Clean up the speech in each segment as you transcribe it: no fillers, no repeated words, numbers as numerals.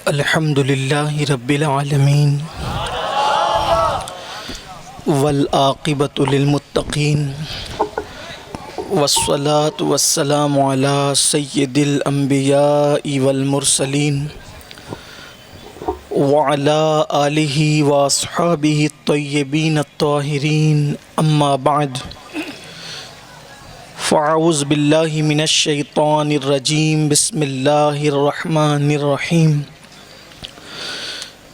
الحمد للہ رب العالمین والعاقبۃ للمتقین والصلاة والسلام علی سید الانبیاء والمرسلین وعلی آلہ واصحابہ الطیبین الطاہرین اما بعد فاعوذ باللہ من الشیطان الرجیم بسم اللہ الرحمن الرحیم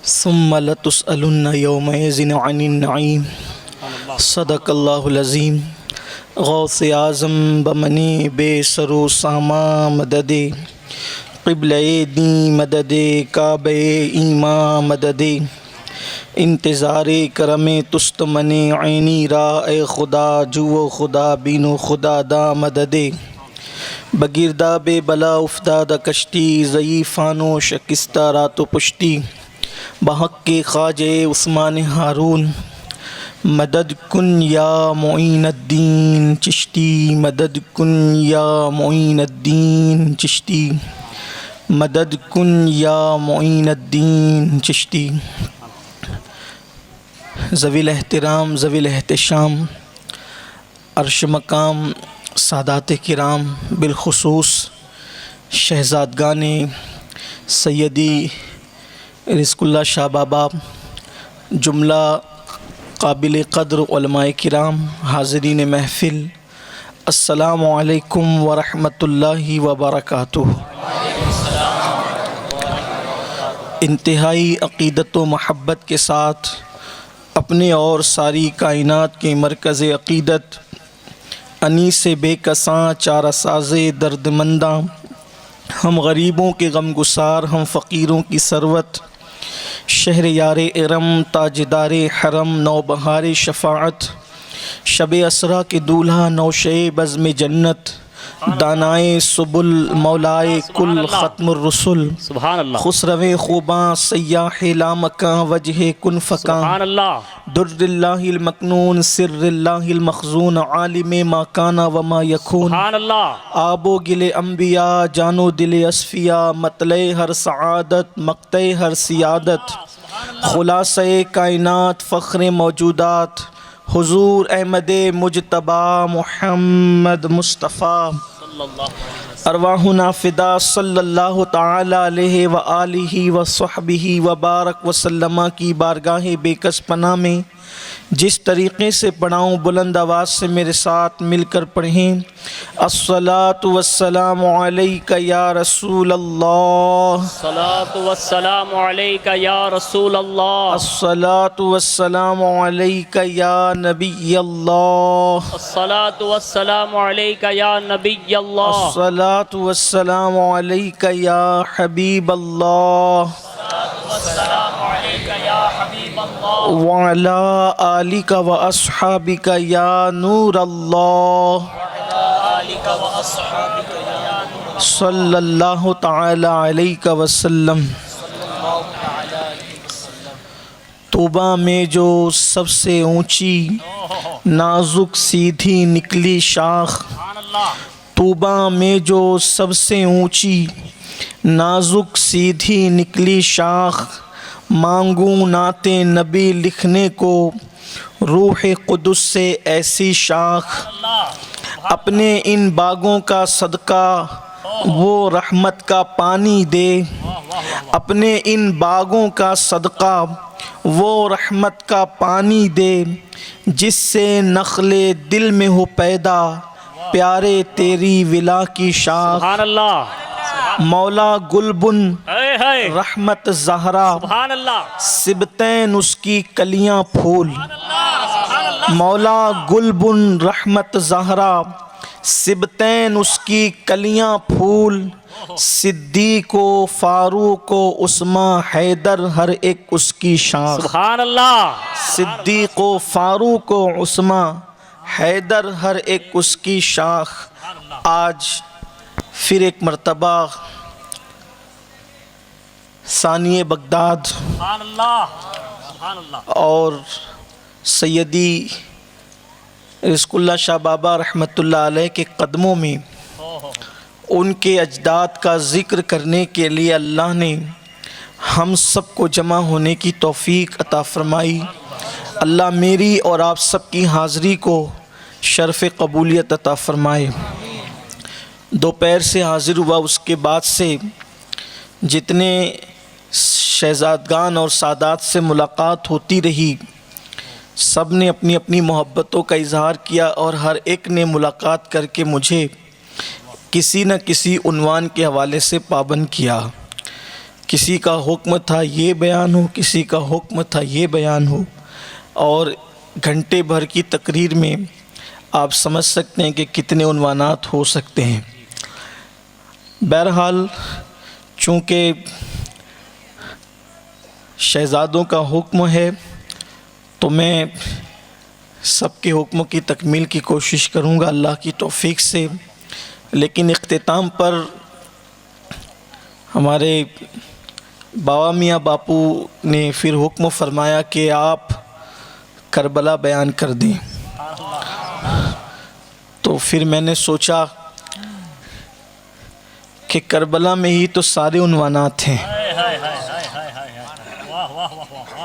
ثم لتسألن یومئذ عن النعیم صدق اللہ العظیم غوث اعظم بمنی بے سرو ساما مدد قبلہ دین مدد کعبہ ایمان مدد انتظار کرم تست من عینی را اے خدا جو خدا بینو خدا دا مدد بگردہ بے بلا افتادہ کشتی ضعیفان و شکستہ رات و پشتی بحق کے خواجہ عثمان ہارون مدد کن یا معین الدین چشتی مدد کن یا معین الدین چشتی مدد کن یا معین الدین چشتی ذوی الاحترام ذوی الاحتشام عرش مقام سادات کرام بالخصوص شہزادگان سیدی رزق اللہ شاہ بابا جملہ قابل قدر علماء کرام حاضرین محفل السلام علیکم ورحمۃ اللہ وبرکاتہ۔ انتہائی عقیدت و محبت کے ساتھ اپنے اور ساری کائنات کے مرکز عقیدت انیس بے کساں چارہ ساز درد منداں ہم غریبوں کے غم گسار ہم فقیروں کی ثروت شہر یار ارم تاجدار حرم نوبہار شفاعت شب اسرا کے دولہا نوشے بزم جنت دانائے سبل مولائے کل ختم الرسل سبحان اللہ خسرو خوباں سیاح لامکاں وجہ کن فکاں سبحان اللہ در اللہ المکنون سر اللہ المخزون عالم ما کانا وما یکون سبحان اللہ آب و گل انبیاء جانو دل اصفیاء مطلع ہر سعادت مقطع ہر سیادت خلاصہ کائنات فخر موجودات حضور احمد مجتبیٰ محمد مصطفیٰ ارواحنا فدا صلی اللہ تعالی علیہ وآلہ وصحبہ وبارک وسلم کی بارگاہ بے کس پناہ میں جس طریقے سے پڑھاؤں بلند آواز سے میرے ساتھ مل کر پڑھیں الصلاۃ والسلام علیک یا رسول اللہ الصلاۃ والسلام علیک یا رسول اللہ الصلاۃ والسلام علیک یا نبی اللہ الصلاۃ والسلام علیک یا نبی اللہ الصلاۃ والسلام علیک یا حبیب اللہ السلام علیک یا حبیب اللہ وعلی آلک و اصحابک یا نور اللہ صلی اللہ تعالی علیہ وسلم۔ طوبہ میں جو سب سے اونچی نازک سیدھی نکلی شاخ طوبہ میں جو سب سے اونچی نازک سیدھی نکلی شاخ مانگوں نعت نبی لکھنے کو روح قدس سے ایسی شاخ اپنے ان باغوں کا صدقہ وہ رحمت کا پانی دے اپنے ان باغوں کا صدقہ وہ رحمت کا پانی دے جس سے نخل دل میں ہو پیدا پیارے تیری ولا کی شاخ سبحان اللہ مولا گلبن اے ہے رحمت زہرا سبحان اللہ سبتین اس کی کلیاں پھول مولا گلبن رحمت زہرا سبتین اس کی کلیاں پھول صدیق و فاروق و عثمان حیدر ہر ایک اس کی شاخ سبحان اللہ صدیق و فاروق و عثمان حیدر ہر ایک اس کی شاخ۔ آج پھر ایک مرتبہ ثانی بغداد سبحان اللہ سبحان اللہ اور سیدی رزق اللہ شاہ بابا رحمۃ اللہ علیہ کے قدموں میں ان کے اجداد کا ذکر کرنے کے لیے اللہ نے ہم سب کو جمع ہونے کی توفیق عطا فرمائی۔ اللہ میری اور آپ سب کی حاضری کو شرف قبولیت عطا فرمائے۔ دوپہر سے حاضر ہوا، اس کے بعد سے جتنے شہزادگان اور سادات سے ملاقات ہوتی رہی، سب نے اپنی اپنی محبتوں کا اظہار کیا اور ہر ایک نے ملاقات کر کے مجھے کسی نہ کسی عنوان کے حوالے سے پابند کیا۔ کسی کا حکم تھا یہ بیان ہو، کسی کا حکم تھا یہ بیان ہو، اور گھنٹے بھر کی تقریر میں آپ سمجھ سکتے ہیں کہ کتنے عنوانات ہو سکتے ہیں۔ بہرحال چونکہ شہزادوں کا حکم ہے تو میں سب کے حکموں کی تکمیل کی کوشش کروں گا اللہ کی توفیق سے، لیکن اختتام پر ہمارے بابا میاں باپو نے پھر حکم فرمایا کہ آپ کربلا بیان کر دیں۔ تو پھر میں نے سوچا کہ کربلا میں ہی تو سارے عنوانات ہیں،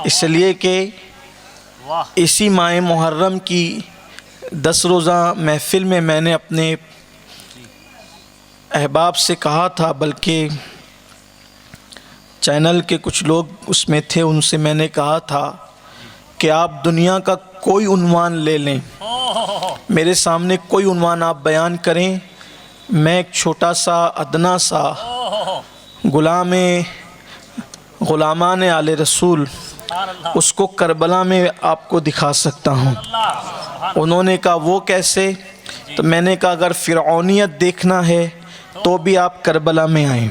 اس لیے کہ اسی ماہ محرم کی 10 روزہ محفل میں نے اپنے احباب سے کہا تھا، بلکہ چینل کے کچھ لوگ اس میں تھے، ان سے میں نے کہا تھا کہ آپ دنیا کا کوئی عنوان لے لیں، میرے سامنے کوئی عنوان آپ بیان کریں، میں ایک چھوٹا سا ادنا سا غلامان آل رسول اس کو کربلا میں آپ کو دکھا سکتا ہوں۔ انہوں نے کہا وہ کیسے؟ تو میں نے کہا اگر فرعونیت دیکھنا ہے تو بھی آپ کربلا میں آئیں،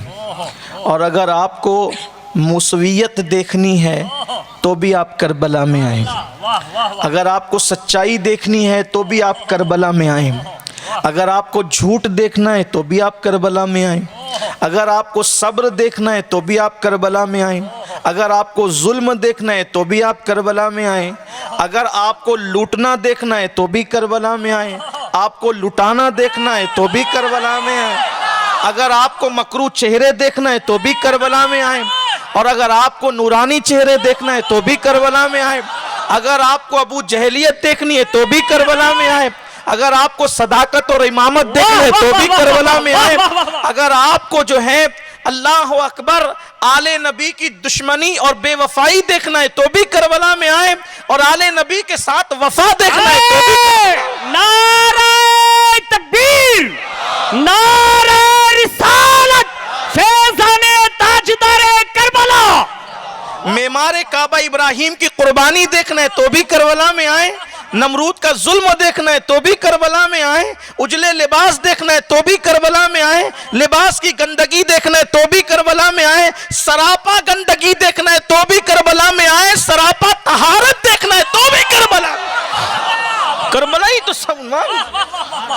اور اگر آپ کو موسویت دیکھنی ہے تو بھی آپ کربلا میں آئیں، اگر آپ کو سچائی دیکھنی ہے تو بھی آپ کربلا میں آئیں، اگر آپ کو جھوٹ دیکھنا ہے تو بھی آپ کربلا میں آئیں، اگر آپ کو صبر دیکھنا ہے تو بھی آپ کربلا میں آئیں، اگر آپ کو ظلم دیکھنا ہے تو بھی آپ کربلا میں آئیں، اگر آپ کو لوٹنا دیکھنا ہے تو بھی کربلا میں آئیں، آپ کو لٹانا دیکھنا ہے تو بھی کربلا میں آئیں، اگر آپ کو مکروہ چہرے دیکھنا ہے تو بھی کربلا میں آئیں، اور اگر آپ کو نورانی چہرے دیکھنا ہے تو بھی کربلا میں آئیں، اگر آپ کو ابو جہلیت دیکھنی ہے تو بھی کربلا میں آئیں، اگر آپ کو صداقت اور امامت دیکھنا ہے تو بھی کربلا میں آئیں، اگر آپ کو جو ہے اللہ اکبر آل نبی کی دشمنی اور بے وفائی دیکھنا ہے تو بھی کربلا میں آئیں، اور آل نبی کے ساتھ وفا دیکھنا ہے تو بھی نعرہ تکبیر، نعرہ رسالت، فیضان تاجدار کربلا، معمار کعبہ ابراہیم کی قربانی دیکھنا ہے تو بھی کربلا میں آئیں، نمرود کا ظلم دیکھنا ہے تو بھی کربلا میں آئیں، اجلے لباس دیکھنا ہے تو بھی کربلا میں آئیں، لباس کی گندگی دیکھنا ہے تو بھی کربلا میں آئیں، سراپا گندگی دیکھنا ہے تو بھی کربلا میں آئیں، سراپا طہارت دیکھنا ہے تو بھی کربلا میں آئیں۔ کربلا ہی تو سب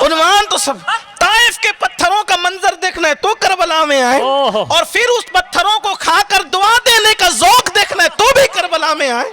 عنوان تو سب، طائف کے پتھروں کا منظر دیکھنا ہے تو کربلا میں آئیں، اور پھر اس پتھروں کو کھا کر دعا دینے کا ذوق دیکھنا ہے تو بھی کربلا میں آئیں،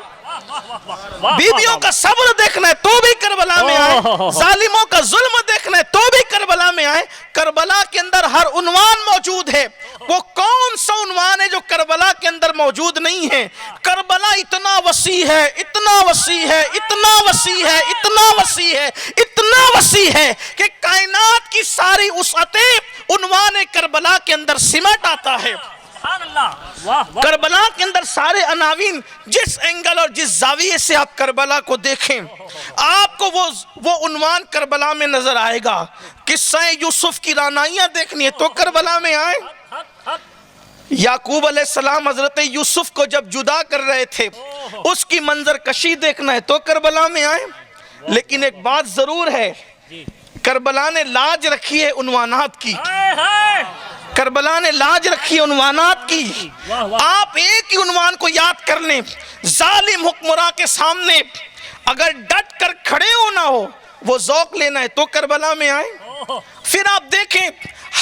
بیویوں کا صبر دیکھنا ہے تو بھی کربلا میں آئے، ظالموں کا ظلم دیکھنا ہے تو بھی کربلا میں آئے۔ کربلا کے اندر ہر عنوان موجود ہے، وہ کون سا عنوان ہے جو کربلا کے اندر موجود نہیں ہے؟ کربلا اتنا وسیع ہے، اتنا وسیع ہے، اتنا وسیع ہے، اتنا وسیع ہے، اتنا وسیع ہے کہ کائنات کی ساری وسعتیں عنوان کربلا کے اندر سمٹ آتا ہے۔ کربلا کے اندر سارے عناوین، جس اینگل اور جس زاویے سے آپ کربلا کو دیکھیں آپ کو وہ عنوان کربلا میں نظر آئے گا۔ قصہ یوسف کی رانائیاں دیکھنی ہے تو کربلا میں آئیں، یعقوب علیہ السلام حضرت یوسف کو جب جدا کر رہے تھے اس کی منظر کشی دیکھنا ہے تو کربلا میں آئیں۔ لیکن ایک بات ضرور ہے، کربلا نے لاج رکھی ہے عنوانات کی، کربلا نے لاج رکھی عنوانات کی۔ آپ ایک ہی عنوان کو یاد کر لیں، ظالم حکمراں کے سامنے اگر ڈٹ کر کھڑے ہونا ہو، وہ ذوق لینا ہے تو کربلا میں آئیں۔ پھر آپ دیکھیں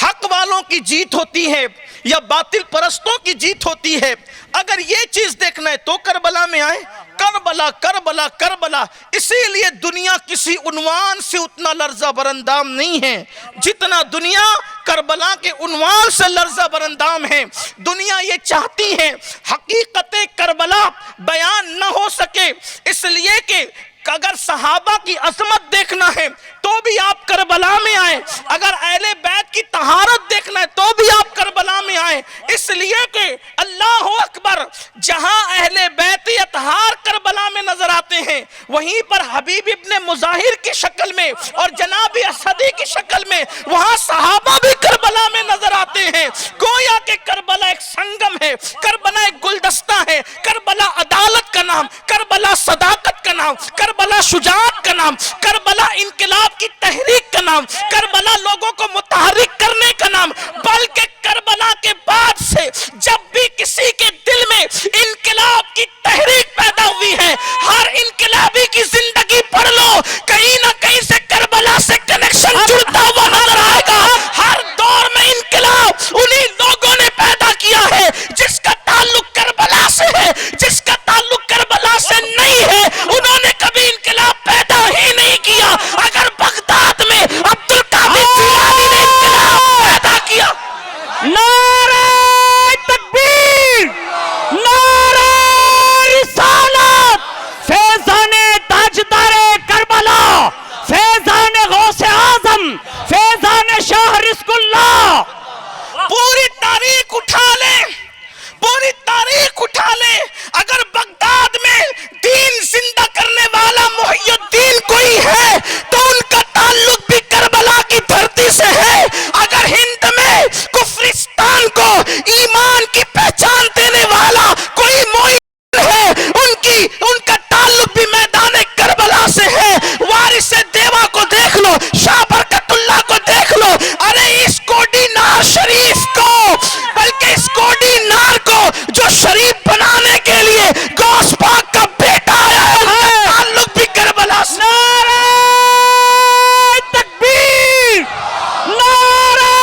حق والوں کی جیت ہوتی ہے یا باطل پرستوں کی جیت ہوتی ہے، اگر یہ چیز دیکھنا ہے تو کربلا میں آئیں۔ کربلا کربلا کربلا. اسی لیے دنیا کسی عنوان سے اتنا لرزہ برندام نہیں ہے جتنا دنیا کربلا کے عنوان سے لرزہ برندام ہے. دنیا یہ چاہتی ہے حقیقت کربلا بیان نہ ہو سکے، اس لیے کہ اگر صحابہ کی عظمت دیکھنا ہے تو بھی آپ کربلا میں آئیں، اگر اہل بیت کی طہارت دیکھنا ہے تو بھی آپ کربلا میں آئیں. اس لیے کہ اللہ اکبر، جہاں اہل بیت اطہار کربلا میں نظر آتے ہیں وہیں پر حبیب ابن مظاہر کی شکل میں اور جناب اسدی کی شکل میں وہاں صحابہ بھی کربلا میں نظر آتے ہیں. گویا کہ کربلا ایک سنگم ہے، کربلا ایک گلدستہ ہے، کربلا عدالت کا نام، کربلا صداقت کا نام، کربلا شجاعت کا نام، کربلا انقلاب کی تحریک کا نام، کربلا لوگوں کو متحرک کرنے کا نام. بلکہ کربلا کے بعد سے جب بھی کسی کے دل میں انقلاب کی تحریک پیدا ہوئی ہے، ہر انقلابی کی زندگی پڑھ لو، کہیں نہ کہیں سے کربلا سے کنیکشن جڑتا ہوا نظر آئے گا. ہر دور میں انقلاب انہی لوگوں نے پیدا کیا ہے جس کا تعلق کربلا سے ہے. جس کا تعلق کربلا سے نہیں ہے انہوں نے کبھی انقلاب پیدا ہی نہیں کیا. اگر بغداد میں عبدالقادر جیلانی نے انقلاب پیدا کیا. نعرہ تکبیر، نعرہ رسالت، فیضان تاجدار کربلا، فیضان غوث اعظم، فیضان شاہ رزق اللہ. پوری تاریخ اٹھا لیں، پوری تاریخ اٹھا لیں، اگر بغداد میں دین زندہ کرنے والا محی الدین کوئی ہے تو ان کا تعلق بھی کربلا کی دھرتی سے ہے. اگر ہند میں کفرستان کو ایمان کی پہچان دینے والا کوئی محی ہے ان کا تعلق بھی میدان کربلا سے ہے. وارث دیوا کو دیکھ لو، شاہ برکت اللہ کو دیکھ لو. ارے اس کوڈی نار شریف کو، بلکہ اس کوڈی نار کو جو شریف بنانے کے لیے غوث پاک کا بیٹا آیا ہے، ان کا تعلق بھی کربلا سے. نعرہ تکبیر، نعرہ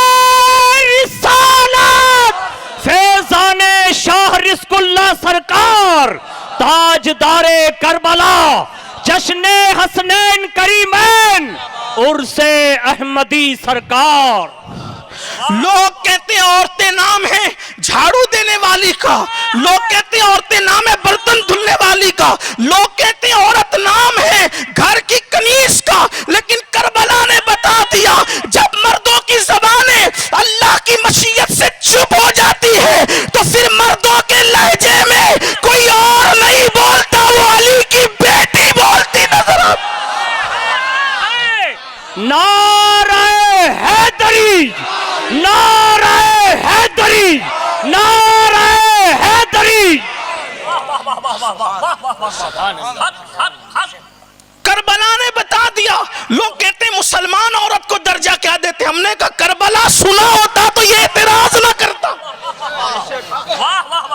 رسالت، فیضان شاہ رزق اللہ سرکار، تاجدار کربلا، جشن حسنین کریمین، عرس احمدی سرکار. لوگ کہتے ہیں عورتیں نام ہے جھاڑو دینے والی کا، لوگ کہتے ہیں عورتیں نام ہے برتن دھلنے والی کا، لوگ کہتے ہیں عورت نام ہے گھر کی کنیز کا. لیکن کربلا نے بتا دیا جب مردوں کی زبانیں اللہ کی مشیت سے چپ ہو جاتی ہے تو پھر مردوں کے لہجے میں کوئی اور نہیں بولتا، وہ علی کی بیٹی بولتی نظر آتی. نعرہ حیدری، نعرہ حیدری، نعرہ حیدری. کربلا نے بتا دیا. لوگ کہتے ہیں مسلمان عورت کو درجہ کیا دیتے، ہم نے کہا کربلا سنا ہوتا تو یہ اعتراض نہ کرتا،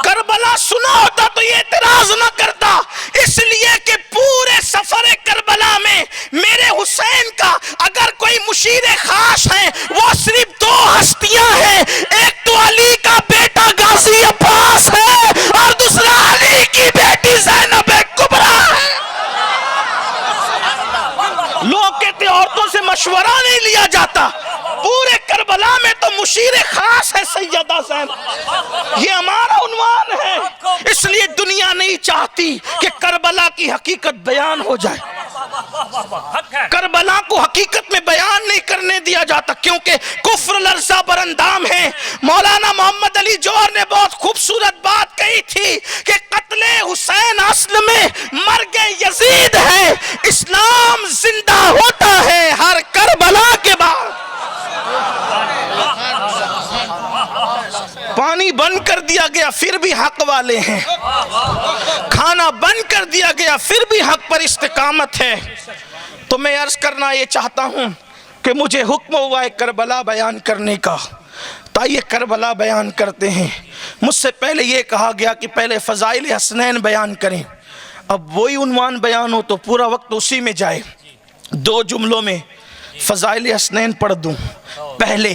کربلا سنا ہوتا تو یہ اعتراض نہ کرتا. اس لیے کہ پورے سفر کربلا میں میرے حسین کا اگر کوئی مشیر خاص ہے وہ صرف دو ہستیاں ہیں، ایک تو علی کا بیٹا غازی عباس ہے اور دوسرا علی کی بیٹی زینب کبریٰ ہے. لوگ کہتے عورتوں سے مشورہ نہیں لیا جاتا، پورے کربلا میں تو مشیر خاص ہے سیدہ زینب، یہ ہمارا عنوان ہے. اس لیے دنیا نہیں چاہتی کہ کربلا کی حقیقت بیان ہو جائے. کربلا کو حقیقت میں بیان نہیں کرنے دیا جاتا کیونکہ کفر لرزہ برندام ہے. مولانا محمد علی جوہر نے بہت خوبصورت بات کہی تھی کہ قتل حسین اصل میں مرگ یزید ہے، اسلام زندہ ہوتا ہے ہر کربلا کے بعد. پانی بند کر دیا گیا پھر بھی حق والے ہیں، کھانا بند کر دیا گیا پھر بھی حق پر استقامت ہے. تو میں عرض کرنا یہ چاہتا ہوں کہ مجھے حکم ہوا ہے کربلا بیان کرنے کا، تائیے کربلا بیان کرتے ہیں. مجھ سے پہلے یہ کہا گیا کہ پہلے فضائل حسنین بیان کریں، اب وہی عنوان بیان ہو تو پورا وقت اسی میں جائے. دو جملوں میں فضائل حسنین پڑھ دوں. پہلے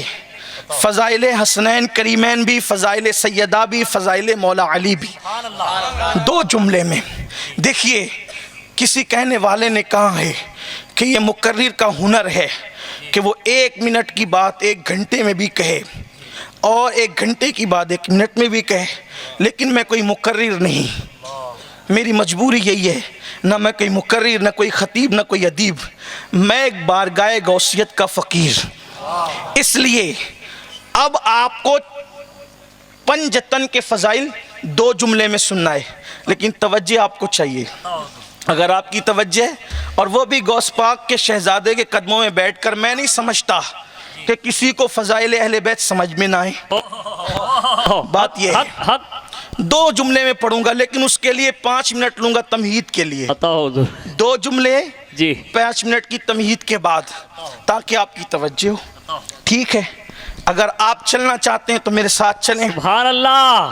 فضائل حسنین کریمین بھی، فضائل سیدہ بھی، فضائل مولا علی بھی، دو جملے میں. دیکھیے کسی کہنے والے نے کہا ہے کہ یہ مقرر کا ہنر ہے کہ وہ 1 منٹ کی بات 1 گھنٹے میں بھی کہے اور 1 گھنٹے کی بات 1 منٹ میں بھی کہے، لیکن میں کوئی مقرر نہیں، میری مجبوری یہی ہے، نہ میں کوئی مقرر، نہ کوئی خطیب، نہ کوئی ادیب، میں ایک بارگاہ غوثیت کا فقیر۔ اس لیے اب آپ کو پنجتن کے فضائل 2 جملے میں سننا ہے، لیکن توجہ آپ کو چاہیے۔ اگر آپ کی توجہ اور وہ بھی غوث پاک کے شہزادے کے قدموں میں بیٹھ کر، میں نہیں سمجھتا کہ کسی کو فضائل اہل بیت سمجھ میں نہ آئے۔ بات یہ ہے 2 جملے میں پڑھوں گا، لیکن اس کے لیے 5 منٹ لوں گا تمہید کے لیے۔ 2 جملے جی 5 منٹ کی تمہید کے بعد، تاکہ آپ کی توجہ ہو، ٹھیک ہے؟ اگر آپ چلنا چاہتے ہیں تو میرے ساتھ چلیں۔ سبحان اللہ،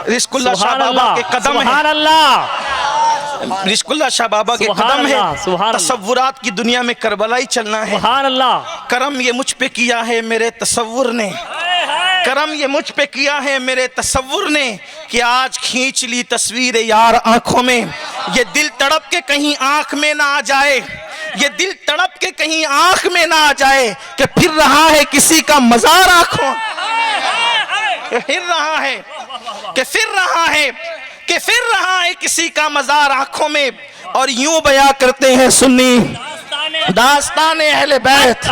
رزق اللہ شاہ سبحان بابا اللہ، کے قدم ہیں، سبحان اللہ، رزق اللہ شاہ بابا کے سبحان قدم ہے۔ اللہ، سبحان اللہ۔ تصورات کی دنیا میں کربلا ہی چلنا ہے۔ سبحان اللہ، کرم یہ مجھ پہ کیا ہے میرے تصور نے، کرم یہ مجھ پہ کیا ہے میرے تصور نے، کہ آج کھینچ لی تصویر یار آنکھوں میں، یہ دل تڑپ کے کہیں آنکھ میں نہ آ جائے، یہ دل تڑپ کے کہیں آنکھ میں نہ آ جائے کہ پھر رہا ہے کسی کا مزار آنکھوں، پھر رہا ہے کہ پھر رہا ہے کہ پھر رہا ہے کسی کا مزار آنکھوں میں۔ اور یوں بیان کرتے ہیں سنی داستان اہل بیت،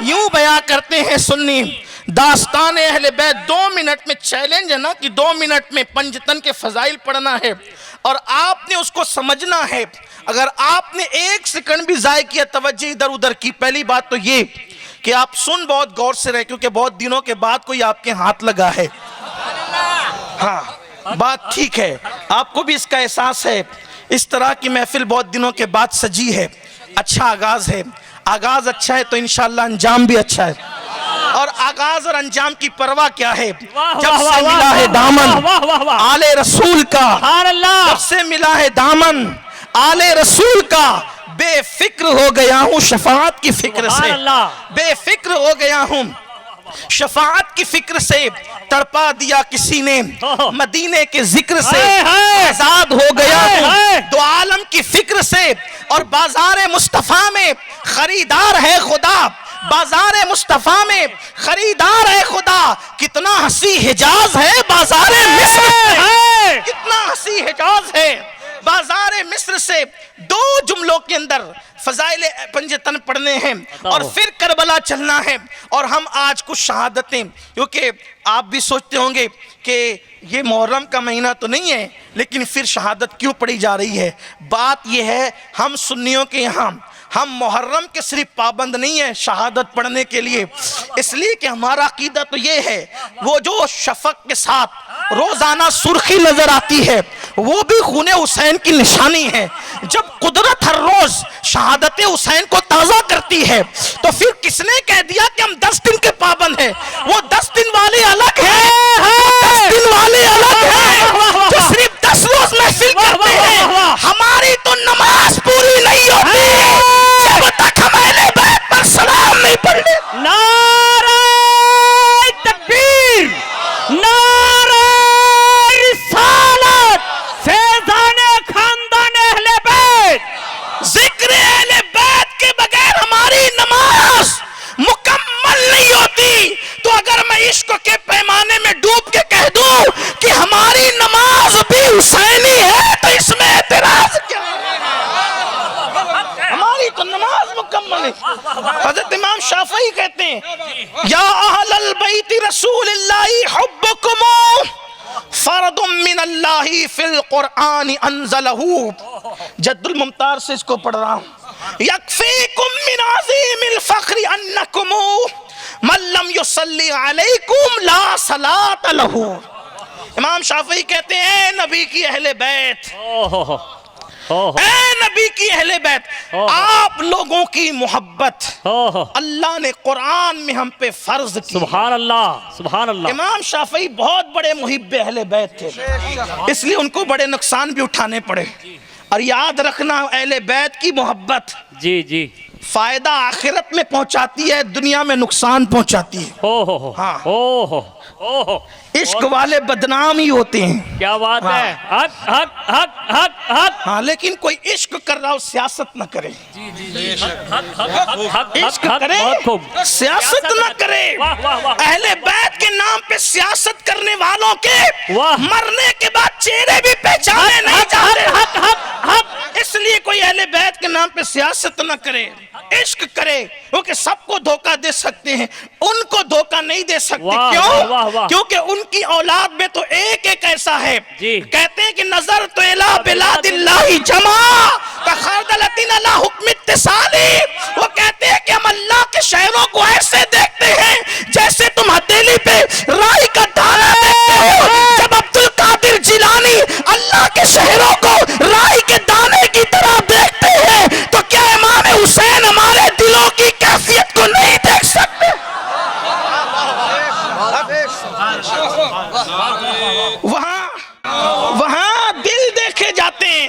یوں بیان کرتے ہیں سنی داستان اہل بیت۔ 2 منٹ میں چیلنج ہے نا کہ 2 منٹ میں پنجتن کے فضائل پڑھنا ہے اور آپ نے اس کو سمجھنا ہے۔ اگر آپ نے 1 سیکنڈ بھی ضائع کیا، توجہ ادھر ادھر کی، پہلی بات تو یہ کہ آپ سن بہت غور سے رہے، کیونکہ بہت دنوں کے بعد کوئی آپ کے ہاتھ لگا ہے۔ ہاں بات ٹھیک ہے، آپ کو بھی اس کا احساس ہے، اس طرح کی محفل بہت دنوں کے بعد سجی ہے۔ اچھا آغاز ہے، آغاز اچھا ہے تو انشاءاللہ انجام بھی اچھا ہے۔ اور آغاز اور انجام کی پرواہ کیا ہے؟ جب سے ملا ہے دامن آل رسول کا، جب سے ملا ہے دامن آل رسول کا، بے فکر ہو گیا ہوں شفاعت کی فکر سے، بے فکر ہو گیا ہوں شفاعت کی فکر سے۔ تڑپا دیا کسی نے مدینے کے ذکر سے، آزاد ہو گیا ہوں 2 عالم کی فکر سے۔ اور بازار مصطفیٰ میں خریدار ہے خدا، بازار مصطفیٰ میں خریدار ہے خدا، کتنا ہنسی حجاز ہے بازار مصر سے، کتنا ہنسی حجاز ہے بازار مصر سے۔ 2 جملوں کے اندر فضائل پنجتن پڑھنے ہیں اور پھر کربلا چلنا ہے۔ اور ہم آج کچھ شہادتیں، کیونکہ آپ بھی سوچتے ہوں گے کہ یہ محرم کا مہینہ تو نہیں ہے، لیکن پھر شہادت کیوں پڑھی جا رہی ہے؟ بات یہ ہے، ہم سنیوں کے یہاں ہم محرم کے صرف پابند نہیں ہیں شہادت پڑھنے کے لیے، اس لیے کہ ہمارا عقیدہ تو یہ ہے، وہ جو شفق کے ساتھ روزانہ سرخی نظر آتی ہے وہ بھی خون حسین کی نشانی ہے۔ جب قدرت ہر روز شہادت حسین کو تازہ کرتی ہے تو پھر کس نے کہہ دیا کہ ہم 10 دن کے پابند ہیں؟ وہ 10 دن والے الگ ہیں، 10 دن والے الگ ہیں جو صرف 10 روز محفل کرتے ہیں۔ ہماری تو نماز پوری نہیں ہوتی جب تک ہم اہل بیت پر سلام نہیں پڑھتے۔ نعرہ تکبیر، نعرہ رسالت، فیضان خاندان اہل بیت۔ ذکر اہل بیت کے بغیر ہماری نماز مکمل نہیں ہوتی۔ تو اگر میں عشق کے پیمانے میں ڈوب کے کہہ دوں کہ ہماری نماز بھی حسینی ہے تو اس میں اعتراض کیا ہے؟ ہماری تو نماز مکمل ہے۔ حضرت امام شافعی کہتے ہیں یا اہل البیت رسول اللہ حبکم فرد من اللہ فی القرآن انزلہ۔ جد الممتار سے اس کو پڑھ رہا ہوں۔ یکفیکم من عظیم الفخر انکم من لم یصلی علیکم لا صلاۃ لہ۔ امام شافعی کہتے ہیں اے نبی کی اہل بیت، اے نبی کی اہل بیت، آپ لوگوں کی محبت اللہ نے قرآن میں ہم پہ فرض کی۔ سبحان اللہ، سبحان اللہ۔ امام شافعی بہت بڑے محب اہل بیت تھے، اس لیے ان کو بڑے نقصان بھی اٹھانے پڑے۔ اور یاد رکھنا اہل بیت کی محبت جی جی فائدہ آخرت میں پہنچاتی ہے، دنیا میں نقصان پہنچاتی ہے۔ ہاں، عشق والے بدنام ہی ہوتے ہیں۔ کیا بات ہے، حق حق حق حق حق۔ ہاں، لیکن کوئی عشق کر رہا ہو سیاست نہ کرے، عشق کرے سیاست نہ کرے۔ اہل بیت کے نام پہ سیاست کرنے والوں کے مرنے کے بعد چہرے بھی پہچانے نہیں جاتے۔ اس لیے کوئی اہل بیت کے نام پہ سیاست نہ کرے، عشق کرے، کیونکہ سب کو دھوکہ دے سکتے ہیں، ان کو دھوکہ نہیں دے سکتے۔ کیوں؟ کیونکہ ان کی اولاد میں تو ایک ایک ایسا ہے، کہتے ہیں کہ نظر تو الہ بلاد اللہ جمع کخردلتن علی حکم اتصالی، وہ کہتے ہیں کہ ہم اللہ کے شہروں کو ایسے دیکھتے ہیں جیسے تم ہتھیلی پہ رائی کا دانہ دیکھتے ہو۔ جب عبدالقادر جیلانی اللہ کے شہروں کو رائی کے دانے کی طرح دیکھتے ہیں تو کیا امام حسین ہمارے دلوں کی کیفیت کو نہیں دیکھ سکتے؟ وہاں دل دیکھے جاتے ہیں،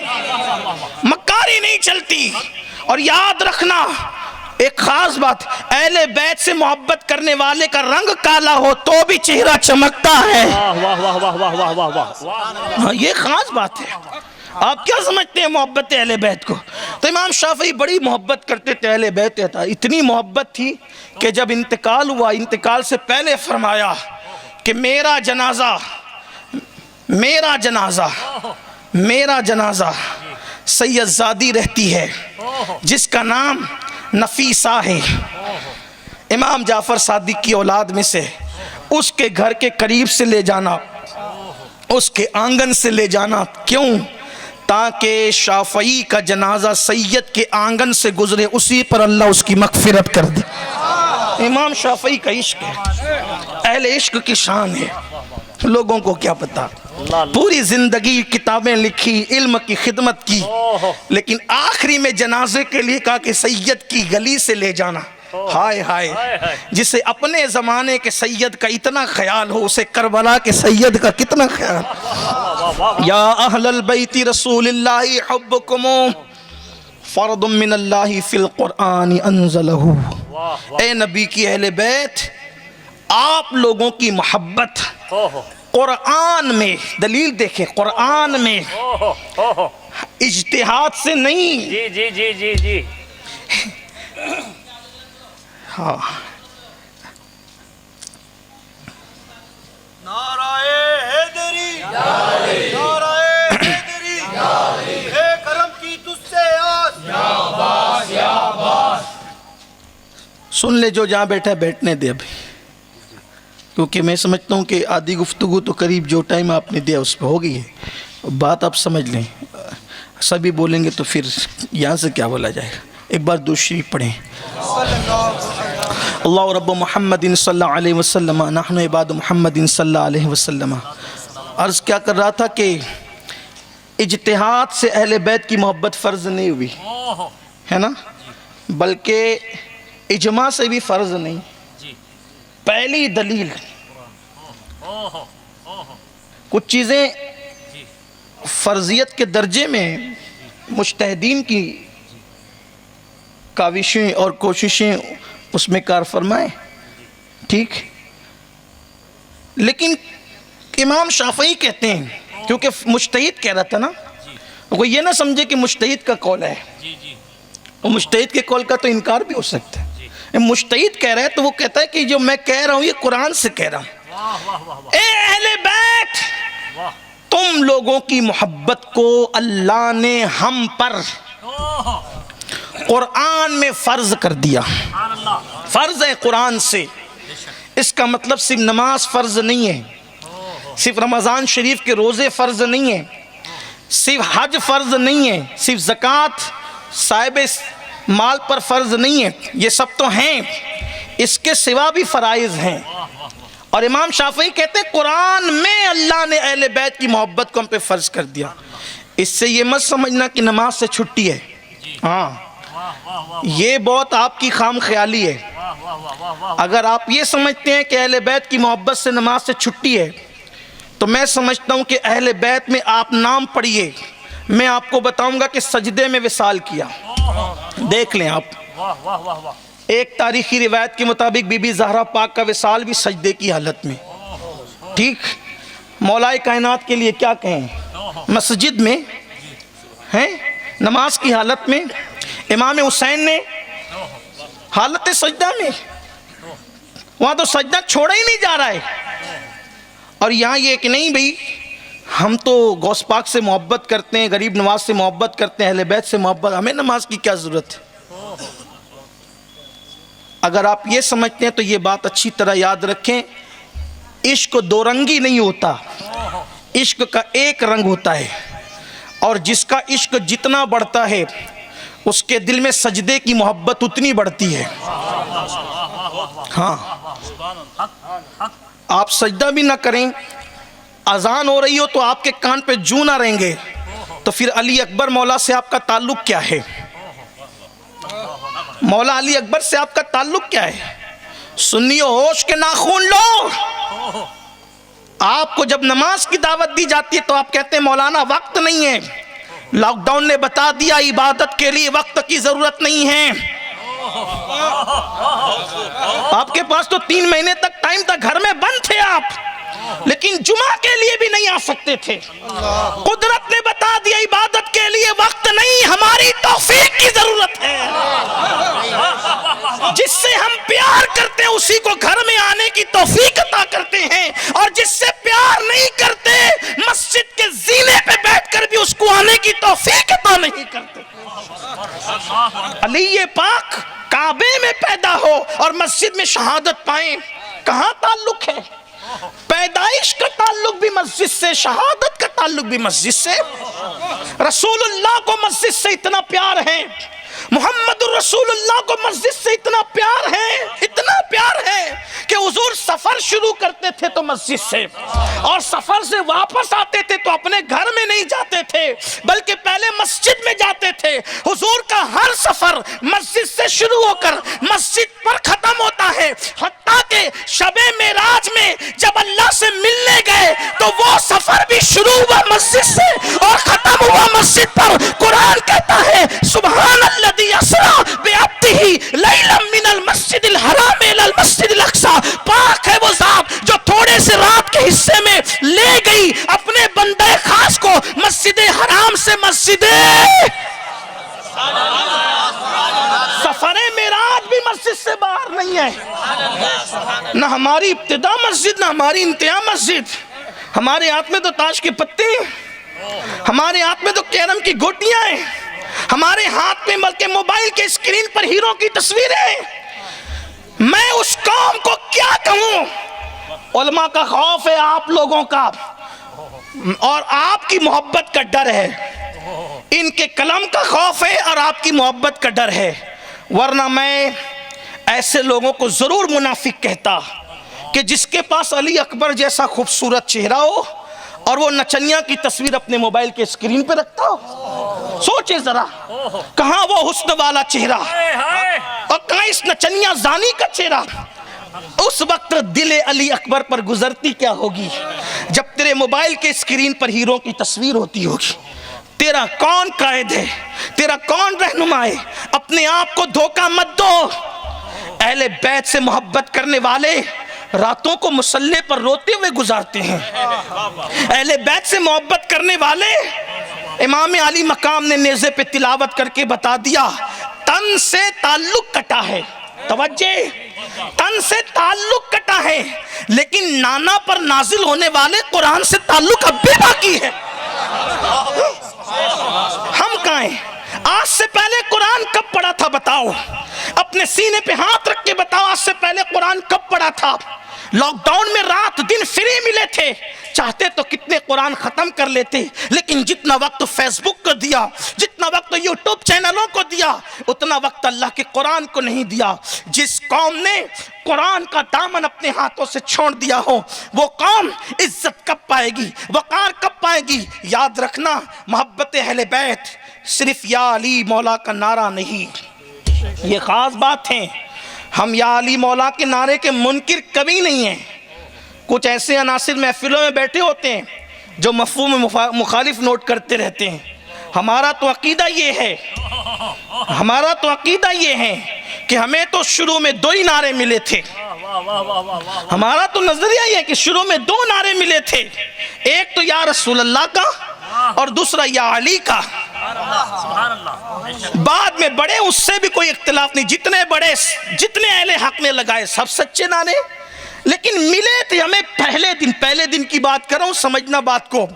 مکاری نہیں چلتی۔ اور یاد رکھنا ایک خاص بات، اہل بیت سے محبت کرنے والے کا رنگ کالا ہو تو بھی چہرہ چمکتا ہے۔ یہ خاص بات ہے۔ آپ کیا سمجھتے ہیں محبت اہل بیت کو؟ تو امام شافعی بڑی محبت کرتے تھے اہل بیت، اتنی محبت تھی کہ جب انتقال ہوا، انتقال سے پہلے فرمایا کہ میرا جنازہ سید زادی رہتی ہے جس کا نام نفیسہ ہے، امام جعفر صادق کی اولاد میں سے، اس کے گھر کے قریب سے لے جانا، اس کے آنگن سے لے جانا۔ کیوں؟ تاکہ شافعی کا جنازہ سید کے آنگن سے گزرے، اسی پر اللہ اس کی مغفرت کر دے۔ امام شافعی کا عشق ہے، اہل عشق کی شان ہے، لوگوں کو کیا پتا۔ پوری زندگی کتابیں لکھی، علم کی خدمت کی، لیکن آخری میں جنازے کے لیے کہا کہ سید کی گلی سے لے جانا۔ ہائے ہائے، جسے اپنے زمانے کے سید کا اتنا خیال ہو، اسے کربلا کے سید کا کتنا خیال۔ یا اہل البیت رسول اللہ حبکم فرض من اللہ فی القرآن انزلہ۔ اے نبی کی اہل بیت، آپ لوگوں کی محبت قرآن میں، دلیل دیکھیں، قرآن میں اجتہاد سے نہیں۔ جی ہاں، نعرہ حیدری، نعرہ حیدری، اے کرم کی تجھ سے آس۔ سن لے، جو جہاں بیٹھا ہے بیٹھنے دے ابھی، کیونکہ میں سمجھتا ہوں کہ آدھی گفتگو تو قریب جو ٹائم آپ نے دیا اس پہ ہو گئی ہے، بات آپ سمجھ لیں، سبھی بولیں گے تو پھر یہاں سے کیا بولا جائے گا۔ ایک بار درود شریف پڑھیں۔ اللہ رب محمد صلی اللہ علیہ وسلم نحن عباد محمد صلی اللہ علیہ وسلم۔ عرض کیا کر رہا تھا کہ اجتہاد سے اہل بیت کی محبت فرض نہیں ہوئی ہے نا، بلکہ اجماع سے بھی فرض نہیں۔ پہلی دلیل، کچھ چیزیں فرضیت کے درجے میں مجتہدین کی کاوشیں اور کوششیں اس میں کار فرمائیں، ٹھیک، لیکن امام شافعی کہتے ہیں، کیونکہ مجتہد کہہ رہا تھا نا، وہ یہ نہ سمجھے کہ مجتہد کا قول ہے، وہ مجتہد کے قول کا تو انکار بھی ہو سکتا ہے۔ مجتہد کہہ رہا ہے تو وہ کہتا ہے کہ جو میں کہہ رہا ہوں یہ قرآن سے کہہ رہا ہوں۔ اے اہل بیت، تم لوگوں کی محبت کو اللہ نے ہم پر قرآن میں فرض کر دیا، فرض ہے قرآن سے۔ اس کا مطلب صرف نماز فرض نہیں ہے، صرف رمضان شریف کے روزے فرض نہیں ہیں، صرف حج فرض نہیں ہے، صرف زکوٰۃ صاحب مال پر فرض نہیں ہے، یہ سب تو ہیں، اس کے سوا بھی فرائض ہیں۔ اور امام شافعی کہتے ہیں قرآن میں اللہ نے اہل بیت کی محبت کو ہم پہ فرض کر دیا۔ اس سے یہ مت سمجھنا کہ نماز سے چھٹی ہے، ہاں یہ بہت آپ کی خام خیالی ہے۔ اگر آپ یہ سمجھتے ہیں کہ اہل بیت کی محبت سے نماز سے چھٹی ہے تو میں سمجھتا ہوں کہ اہل بیت میں آپ نام پڑھیے، میں آپ کو بتاؤں گا کہ سجدے میں وصال کیا، دیکھ لیں آپ، ایک تاریخی روایت کے مطابق بی بی زہرا پاک کا وصال بھی سجدے کی حالت میں. ٹھیک، مولا کائنات کے لیے کیا کہیں، مسجد میں ہیں نماز کی حالت میں، امام حسین نے حالت سجدہ میں، وہاں تو سجدہ چھوڑا ہی نہیں جا رہا ہے. اور یہاں یہ کہ نہیں بھئی ہم تو غوث پاک سے محبت کرتے ہیں، غریب نواز سے محبت کرتے ہیں، اہل بیت سے محبت، ہمیں نماز کی کیا ضرورت ہے. اگر آپ یہ سمجھتے ہیں تو یہ بات اچھی طرح یاد رکھیں، عشق دو رنگی نہیں ہوتا، عشق کا ایک رنگ ہوتا ہے، اور جس کا عشق جتنا بڑھتا ہے اس کے دل میں سجدے کی محبت اتنی بڑھتی ہے. ہاں، آپ سجدہ بھی نہ کریں، اذان ہو رہی ہو تو آپ کے کان پہ جو نہ رہیں گے، تو پھر علی اکبر مولا سے آپ کا تعلق کیا ہے؟ مولا علی اکبر سے آپ کا تعلق کیا ہے؟ سنیو ہوش کے ناخون لو. آپ کو جب نماز کی دعوت دی جاتی ہے تو آپ کہتے ہیں مولانا وقت نہیں ہے. لاک ڈاؤن نے بتا دیا عبادت کے لیے وقت کی ضرورت نہیں ہے. آپ کے پاس تو 3 مہینے تک ٹائم تھا، گھر میں بند تھے آپ، لیکن جمعہ کے لیے بھی نہیں آ سکتے تھے. قدرت نے بتا دیا عبادت کے لیے وقت نہیں، ہماری توفیق کی ضرورت ہے. جس سے ہم پیار کرتے ہیں اسی کو گھر میں آنے کی توفیق عطا کرتے ہیں، اور جس سے پیار نہیں کرتے مسجد کے زینے پہ بیٹھ کر بھی اس کو آنے کی توفیق عطا نہیں کرتے. علی پاک کعبے میں پیدا ہو اور مسجد میں شہادت پائیں، کہاں تعلق ہے؟ پیدائش کا تعلق بھی مسجد سے، شہادت کا تعلق بھی مسجد سے. رسول اللہ کو مسجد سے اتنا پیار ہے، محمد الرسول اللہ کو مسجد سے اتنا پیار ہے، اتنا پیار ہے کہ حضور سفر شروع کرتے تھے تو مسجد سے، اور سفر سے واپس آتے تھے تو اپنے گھر میں نہیں جاتے تھے بلکہ پہلے مسجد میں جاتے تھے. حضور کا ہر سفر مسجد سے شروع ہو کر مسجد پر ختم ہوتا ہے، حتیٰ کہ شب معراج میں جب اللہ سے ملنے گئے تو وہ سفر بھی شروع ہوا مسجد سے اور ختم ہوا مسجد پر. قرآن کہتا ہے سبحان الذی اسری بعبدہ لیلا من المسجد الحرام الی المسجد الاقصی. پاک ہے وہ ذات جو تھوڑے سے رات کے حصے میں لے گئی اپنے بندے خاص کو مسجد حرام سے مسجد. سفر معراج بھی مسجد سے باہر نہیں ہے، نہ ہماری ابتدا مسجد نہ ہماری انتہا مسجد. ہمارے ہاتھ میں تو تاش کے پتے ہیں، ہمارے ہاتھ میں تو کیرم کی گوٹیاں ہیں، ہمارے ہاتھ میں بلکہ موبائل کے اسکرین پر ہیرو کی تصویریں ہیں. میں اس قوم کو کیا کہوں؟ علماء کا خوف ہے آپ لوگوں کا، اور آپ کی محبت کا ڈر ہے. ان کے کلام کا خوف ہے اور آپ کی محبت کا ڈر ہے، ورنہ میں ایسے لوگوں کو ضرور منافق کہتا کہ جس کے پاس علی اکبر جیسا خوبصورت چہرہ ہو اور وہ نچنیاں کی تصویر اپنے موبائل کے اسکرین پہ رکھتا ہو. سوچے ذرا، کہاں وہ حسن والا چہرہ اور کہاں اس نچنیاں زانی کا چہرہ. اس وقت دل علی اکبر پر گزرتی کیا ہوگی جب تیرے موبائل کے اسکرین پر ہیرو کی تصویر ہوتی ہوگی. تیرا کون قائد ہے، تیرا کون رہنما ہے؟ اپنے آپ کو دھوکہ مت دو. اہل بیت سے محبت کرنے والے راتوں کو مصلی پر روتے ہوئے گزارتے ہیں. اہل بیت سے محبت کرنے والے، امام علی مقام نے نیزے پہ تلاوت کر کے بتا دیا تن سے تعلق کٹا ہے. توجہ، تن سے تعلق کٹا ہے لیکن نانا پر نازل ہونے والے قرآن سے تعلق اب بھی باقی ہے. ہم کہاں ہیں؟ آج سے پہلے قرآن کب پڑھا تھا بتاؤ؟ اپنے سینے پہ ہاتھ رکھ کے بتاؤ آج سے پہلے قرآن کب پڑھا تھا؟ لاک ڈاؤن میں رات دن فری ملے تھے، چاہتے تو کتنے قرآن ختم کر لیتے، لیکن جتنا وقت فیس بک کو دیا، جتنا وقت یوٹیوب چینلوں کو دیا، اتنا وقت اللہ کے قرآن کو نہیں دیا. جس قوم نے قرآن کا دامن اپنے ہاتھوں سے چھوڑ دیا ہو وہ قوم عزت کب پائے گی، وقار کب پائے گی؟ یاد رکھنا، محبت اہل بیت صرف یا علی مولا کا نعرہ نہیں، یہ خاص بات ہے. ہم یا علی مولا کے نعرے کے منکر کبھی نہیں ہیں. کچھ ایسے عناصر محفلوں میں بیٹھے ہوتے ہیں جو مفہوم مخالف نوٹ کرتے رہتے ہیں. ہمارا تو عقیدہ یہ ہے ہمارا تو عقیدہ یہ ہے کہ ہمیں تو شروع میں 2 ہی نعرے ملے تھے. ہمارا تو نظریہ یہ ہے کہ شروع میں 2 نعرے ملے تھے, ایک تو یا رسول اللہ کا اور دوسرا یا علی کا. بعد میں بڑے اس سے بھی کوئی اختلاف نہیں, جتنے بڑے جتنے اہل حق نے لگائے سب سچے نعرے, لیکن ملے تھے ہمیں پہلے دن کی بات کر رہا ہوں, سمجھنا بات کو.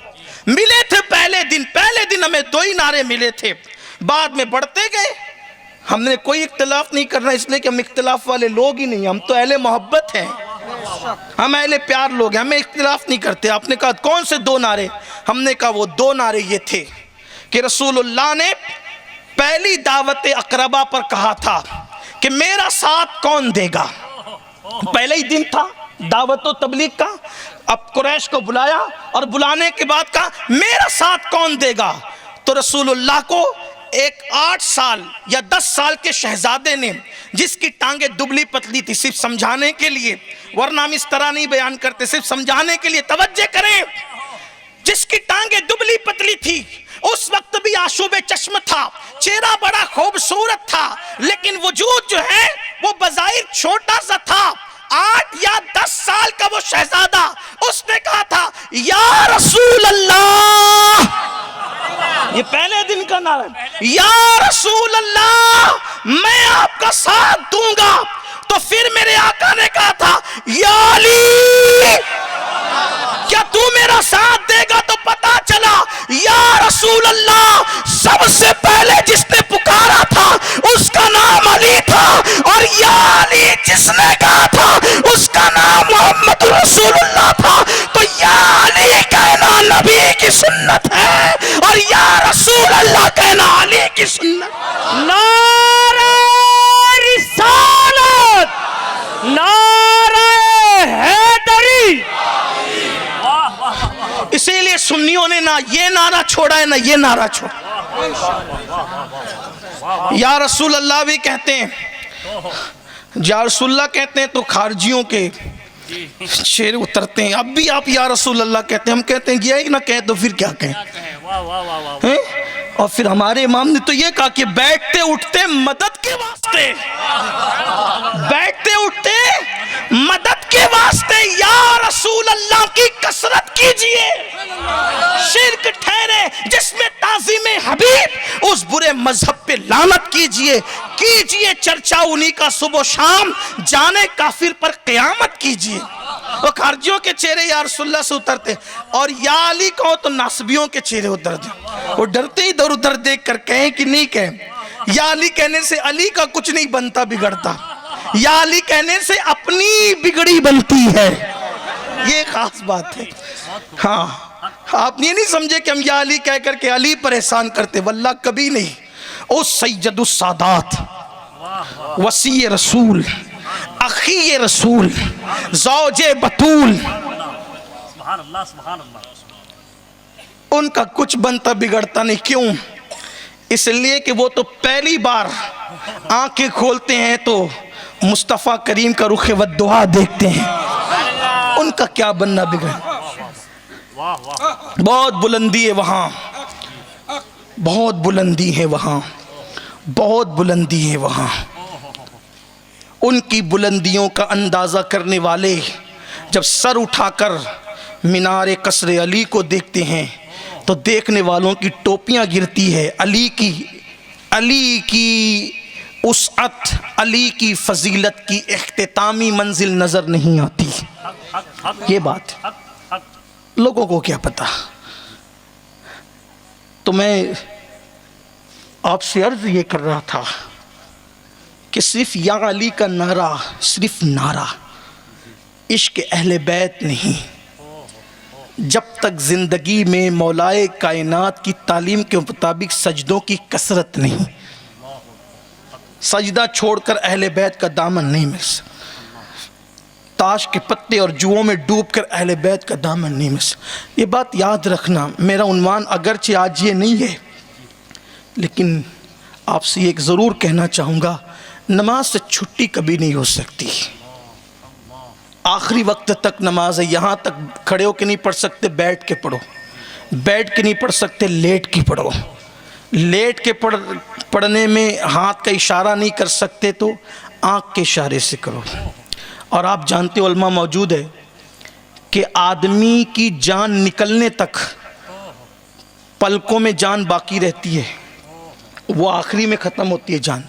ملے تھے پہلے دن ہمیں 2 ہی نعرے ملے تھے, بعد میں بڑھتے گئے. ہم نے کوئی اختلاف نہیں کرنا, اس لیے کہ ہم اختلاف والے لوگ ہی نہیں, ہم تو اہل محبت ہیں, ہم اہل پیار لوگ ہیں, ہمیں اختلاف نہیں کرتے. آپ نے کہا کون سے 2 نعرے؟ ہم نے کہا وہ 2 نعرے یہ تھے کہ رسول اللہ نے پہلی دعوت اقربا پر کہا تھا کہ میرا ساتھ کون دے گا. پہلے ہی دن تھا دعوت و تبلیغ کا, اب قریش کو بلایا اور بلانے کے بعد کہا میرا ساتھ کون دے گا. تو رسول اللہ کو ایک 8 سال یا 10 سال کے شہزادے نے, جس کی ٹانگیں دبلی پتلی تھی, صرف سمجھانے کے لیے, ورنہ ہم اس طرح نہیں بیان کرتے, صرف سمجھانے کے لیے, توجہ کریں, جس کی ٹانگیں دبلی پتلی تھی, اس وقت بھی آشوب چشم تھا, چہرہ بڑا خوبصورت تھا, لیکن وجود جو ہے وہ بظاہر چھوٹا سا تھا. 8 یا 10 سال کا وہ شہزادہ, اس نے کہا تھا یا رسول اللہ, یہ پہلے دن کا نعرہ ہے, یا رسول اللہ میں آپ کا ساتھ دوں گا. تو پھر میرے آقا نے کہا تھا یا علی کیا تو میرا ساتھ دے گا؟ تو پتا چلا یا رسول اللہ سب سے پہلے جس نے پکارا تھا اس کا نام علی تھا, اور یا علی جس نے کہا تھا اس کا نام محمد رسول اللہ تھا. تو یا علی کہنا نبی کی سنت ہے, اور یا رسول اللہ کہنا علی کی سنت. نعرہ رسالت, نعرہ حیدری. اسی لیے سنیوں نے نہ یہ نعرہ چھوڑا ہے نہ یہ نعرہ چھوڑا. یا رسول اللہ بھی کہتے ہیں, یا رسول اللہ کہتے ہیں تو خارجیوں کے شیر اترتے ہیں. اب بھی آپ یا رسول اللہ کہتے ہیں, ہم کہتے ہیں یہ نہ کہیں تو پھر کیا کہیں. اور پھر ہمارے امام نے تو یہ کہا کہ بیٹھتے اٹھتے مدد کے واسطے, بیٹھتے اٹھتے مدد کے واسطے یا رسول اللہ کی کثرت کیجئے. شرک ٹھہرے جس میں تعظیم حبیب, اس برے مذہب پہ لعنت کیجئے چرچا انہی کا صبح و شام, جانے کافر پر قیامت کیجئے. وہ خارجیوں کے چہرے یا رسول اللہ سے اترتے, اور یا علی کہو تو ناصبیوں کے چہرے اترتے. وہ ڈرتے ہی دور ادھر دیکھ کر کہیں کہ نہیں کہیں. یا علی کہنے سے علی کا کچھ نہیں بنتا بگڑتا, یا علی کہنے سے اپنی بگڑی بنتی ہے. یہ خاص بات ہے. ہاں آپ یہ نہیں سمجھے کہ ہم یا علی کہہ کر کے علی پر احسان کرتے, واللہ کبھی نہیں. او سید السادات, وسیع رسول, اخی رسول, زوج بطول, ان کا کچھ بنتا بگڑتا نہیں. کیوں؟ اس لیے کہ وہ تو پہلی بار آنکھیں کھولتے ہیں تو مصطفیٰ کریم کا رخ ودعا دیکھتے ہیں. ان کا کیا بننا بگڑ. بہت بلندی ہے وہاں, بہت بلندی ہے وہاں, بہت بلندی ہے وہاں. ان کی بلندیوں کا اندازہ کرنے والے جب سر اٹھا کر مینار قصر علی کو دیکھتے ہیں تو دیکھنے والوں کی ٹوپیاں گرتی ہے. علی کی وسعت, علی کی فضیلت کی اختتامی منزل نظر نہیں آتی. یہ بات لوگوں کو کیا پتا. تو میں آپ سے عرض یہ کر رہا تھا کہ صرف یا علی کا نعرہ صرف نعرہ, عشق اہل بیت نہیں. جب تک زندگی میں مولائے کائنات کی تعلیم کے مطابق سجدوں کی کثرت نہیں, سجدہ چھوڑ کر اہل بیت کا دامن نہیں مل سکتا. تاش کے پتے اور جوؤں میں ڈوب کر اہل بیت کا دامن نہیں مل سکتا. یہ بات یاد رکھنا. میرا عنوان اگرچہ آج یہ نہیں ہے, لیکن آپ سے ایک ضرور کہنا چاہوں گا, نماز سے چھٹی کبھی نہیں ہو سکتی. آخری وقت تک نماز ہے. یہاں تک کھڑے ہو کے نہیں پڑھ سکتے, بیٹھ کے پڑھو. بیٹھ کے نہیں پڑھ سکتے, لیٹ کے پڑھو. لیٹ کے پڑھنے میں ہاتھ کا اشارہ نہیں کر سکتے تو آنکھ کے اشارے سے کرو. اور آپ جانتے ہو علماء موجود ہے کہ آدمی کی جان نکلنے تک پلکوں میں جان باقی رہتی ہے، وہ آخری میں ختم ہوتی ہے جان.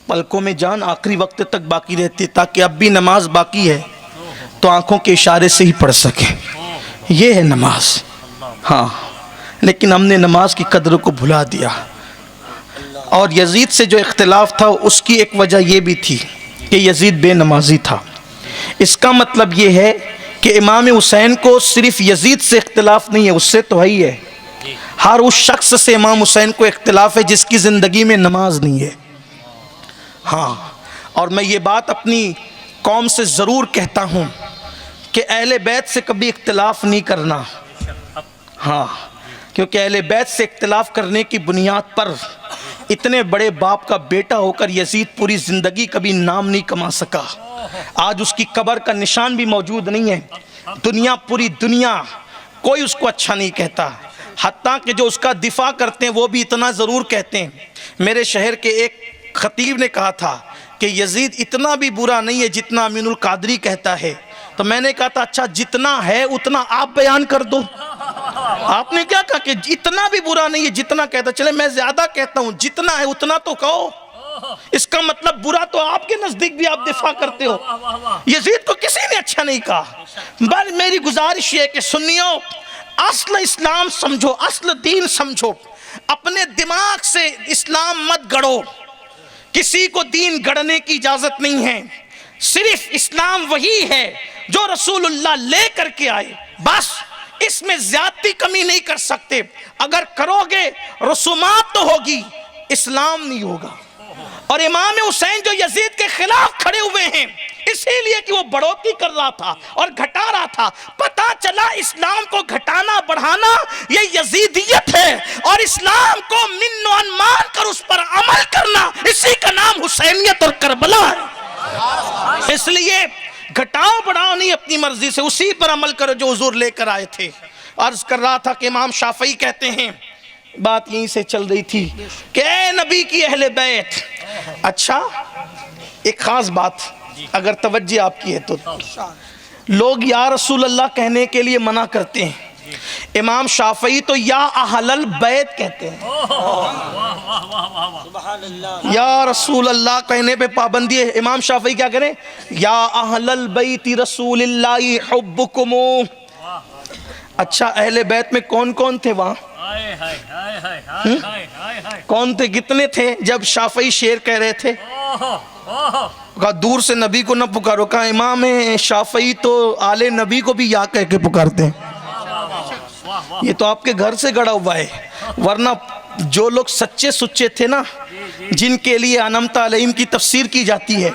پلکوں میں جان آخری وقت تک باقی رہتی ہے تاکہ اب بھی نماز باقی ہے تو آنکھوں کے اشارے سے ہی پڑھ سکے. یہ ہے نماز. ہاں لیکن ہم نے نماز کی قدر کو بھلا دیا. اور یزید سے جو اختلاف تھا اس کی ایک وجہ یہ بھی تھی کہ یزید بے نمازی تھا. اس کا مطلب یہ ہے کہ امام حسین کو صرف یزید سے اختلاف نہیں ہے، اس سے تو ہی ہے، ہر اس شخص سے امام حسین کو اختلاف ہے جس کی زندگی میں نماز نہیں ہے. ہاں اور میں یہ بات اپنی قوم سے ضرور کہتا ہوں کہ اہل بیت سے کبھی اختلاف نہیں کرنا. ہاں کیونکہ اہل بیت سے اختلاف کرنے کی بنیاد پر اتنے بڑے باپ کا بیٹا ہو کر یزید پوری زندگی کبھی نام نہیں کما سکا. آج اس کی قبر کا نشان بھی موجود نہیں ہے. پوری دنیا کوئی اس کو اچھا نہیں کہتا، حتیٰ کہ جو اس کا دفاع کرتے ہیں وہ بھی اتنا ضرور کہتے ہیں. میرے شہر کے ایک خطیب نے کہا تھا کہ یزید اتنا بھی برا نہیں ہے جتنا امین القادری کہتا ہے. تو میں نے کہا تھا اچھا جتنا ہے اتنا آپ بیان کر دو. آپ نے کیا کہا کہ اتنا بھی برا نہیں ہے جتنا کہتا. چلے میں زیادہ کہتا ہوں، جتنا ہے اتنا تو کہو. اس کا مطلب برا تو آپ کے نزدیک بھی آپ دفاع کرتے ہو. یزید کو کسی نے اچھا نہیں کہا. بس میری گزارش یہ ہے کہ سنیو، اصل اسلام سمجھو، اصل دین سمجھو، اپنے دماغ سے اسلام مت گڑو. کسی کو دین گڑنے کی اجازت نہیں ہے. صرف اسلام وہی ہے جو رسول اللہ لے کر کے آئے، بس اس میں زیادتی کمی نہیں کر سکتے. اگر کرو گے رسومات تو ہوگی، اسلام نہیں ہوگا. اور امام حسین جو یزید کے خلاف کھڑے ہوئے ہیں اسی لیے کہ وہ بڑھوتی کر رہا تھا اور گھٹا رہا تھا. پتہ چلا اسلام کو گھٹانا بڑھانا یہ یزیدیت ہے، اور اسلام کو من و ان مان کر اس پر عمل کرنا اسی کا نام حسینیت اور کربلا ہے. اس لیے گھٹاؤ بڑھاؤ نہیں، اپنی مرضی سے اسی پر عمل کرو جو حضور لے کر آئے تھے. عرض کر رہا تھا کہ امام شافعی کہتے ہیں، بات یہیں سے چل رہی تھی کہ اے نبی کی اہل بیت. اچھا ایک خاص بات اگر توجہ آپ کی ہے تو، لوگ یا رسول اللہ کہنے کے لیے منع کرتے ہیں، امام شافعی تو یا اہل البیت کہتے ہیں. یا رسول اللہ کہنے پہ پابندی ہے. امام شافعی کیا کریں؟ یا اہل البیت رسول اللہ حبکم. اچھا اہل بیت میں کون کون تھے وہاں؟ کون تھے؟ کتنے تھے جب شافعی شعر کہہ رہے تھے؟ کہا دور سے نبی کو نہ پکارو. کہا امام شافعی تو آل نبی کو بھی یا کہہ کے پکارتے ہیں. یہ تو آپ کے گھر سے گڑا ہوا ہے، ورنہ جو لوگ سچے سچے تھے نا، جن کے لیے انعمت علیہم کی تفسیر کی جاتی ہے،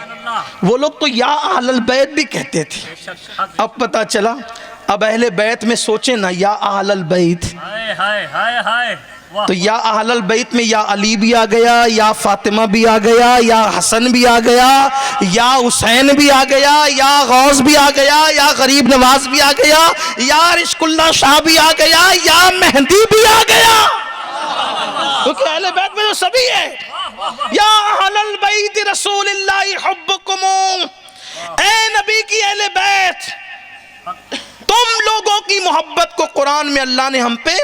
وہ لوگ تو یا اہل البیت بھی کہتے تھے. اب پتا چلا اب اہل بیت میں سوچیں نا، یا اہل البیت تو یا اہل البیت میں یا علی بھی آ گیا، یا فاطمہ بھی آ گیا، یا حسن بھی آ گیا، یا حسین بھی آ گیا، یا غوث بھی آ گیا، یا غریب نواز بھی آ گیا، یا رشک اللہ شاہ بھی آ گیا، یا مہدی بھی آ گیا. کیونکہ اہل بیت میں تو سبھی ہے. یا اہل البیت رسول اللہ حبکم. اے نبی کی اہل بیت، تم لوگوں کی محبت کو قرآن میں اللہ نے ہم پہ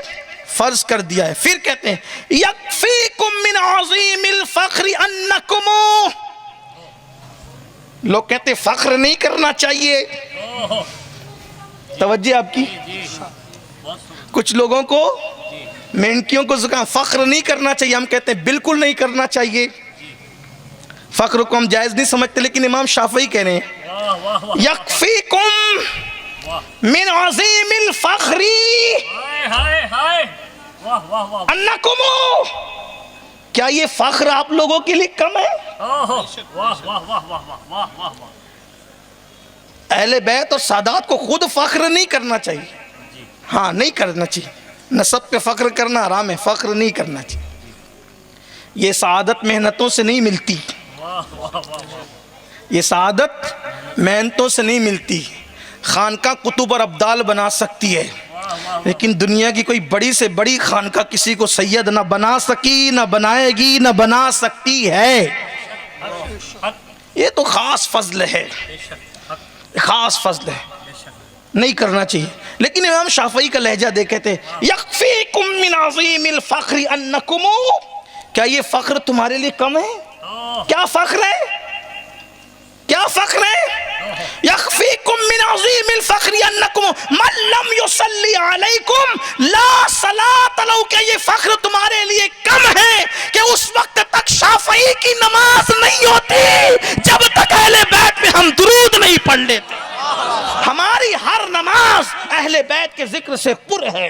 فرض کر دیا ہے. پھر کہتے ہیں یکفیکم من عظیم الفخر انکم. لوگ کہتے ہیں فخر نہیں کرنا چاہیے. توجہ آپ کی. کچھ لوگوں کو مینکیوں کو زکام فخر نہیں کرنا چاہیے. ہم کہتے ہیں بالکل نہیں کرنا چاہیے. فخر کو ہم جائز نہیں سمجھتے، لیکن امام شافعی کہہ رہے ہیں یکفیکم من عظیم الفخر انکم. کیا یہ فخر آپ لوگوں کے لیے کم ہے؟ اہل بیت اور سادات کو خود فخر نہیں کرنا چاہیے. ہاں نہیں کرنا چاہیے. نسب پہ فخر کرنا حرام ہے، فخر نہیں کرنا چاہیے. یہ سعادت محنتوں سے نہیں ملتی. یہ سعادت محنتوں سے نہیں ملتی. خانقاہ قطب اور ابدال بنا سکتی ہے، لیکن دنیا کی کوئی بڑی سے بڑی خانقاہ کسی کو سید نہ بنا سکی، نہ بنائے گی، نہ بنا سکتی ہے۔ یہ تو خاص فضل ہے، خاص فضل ہے، نہیں کرنا چاہیے۔ لیکن امام شافعی کا لہجہ دیکھے تھے، یکفیکم من عظیم الفخر انکم، کیا یہ فخر تمہارے لیے کم ہے؟ کیا فخر ہے؟ کیا فخر ہے؟ یکفیکم من عظیم الفخر انکم من لم یصلی علیکم لا صلاۃ لہ، کہ یہ فخر تمہارے لیے کم ہے کہ اس وقت تک شافعی کی نماز نہیں ہوتی جب تک اہل بیت میں ہم درود نہیں پڑھ لیتے۔ ہماری ہر نماز اہل بیت کے ذکر سے پر ہے،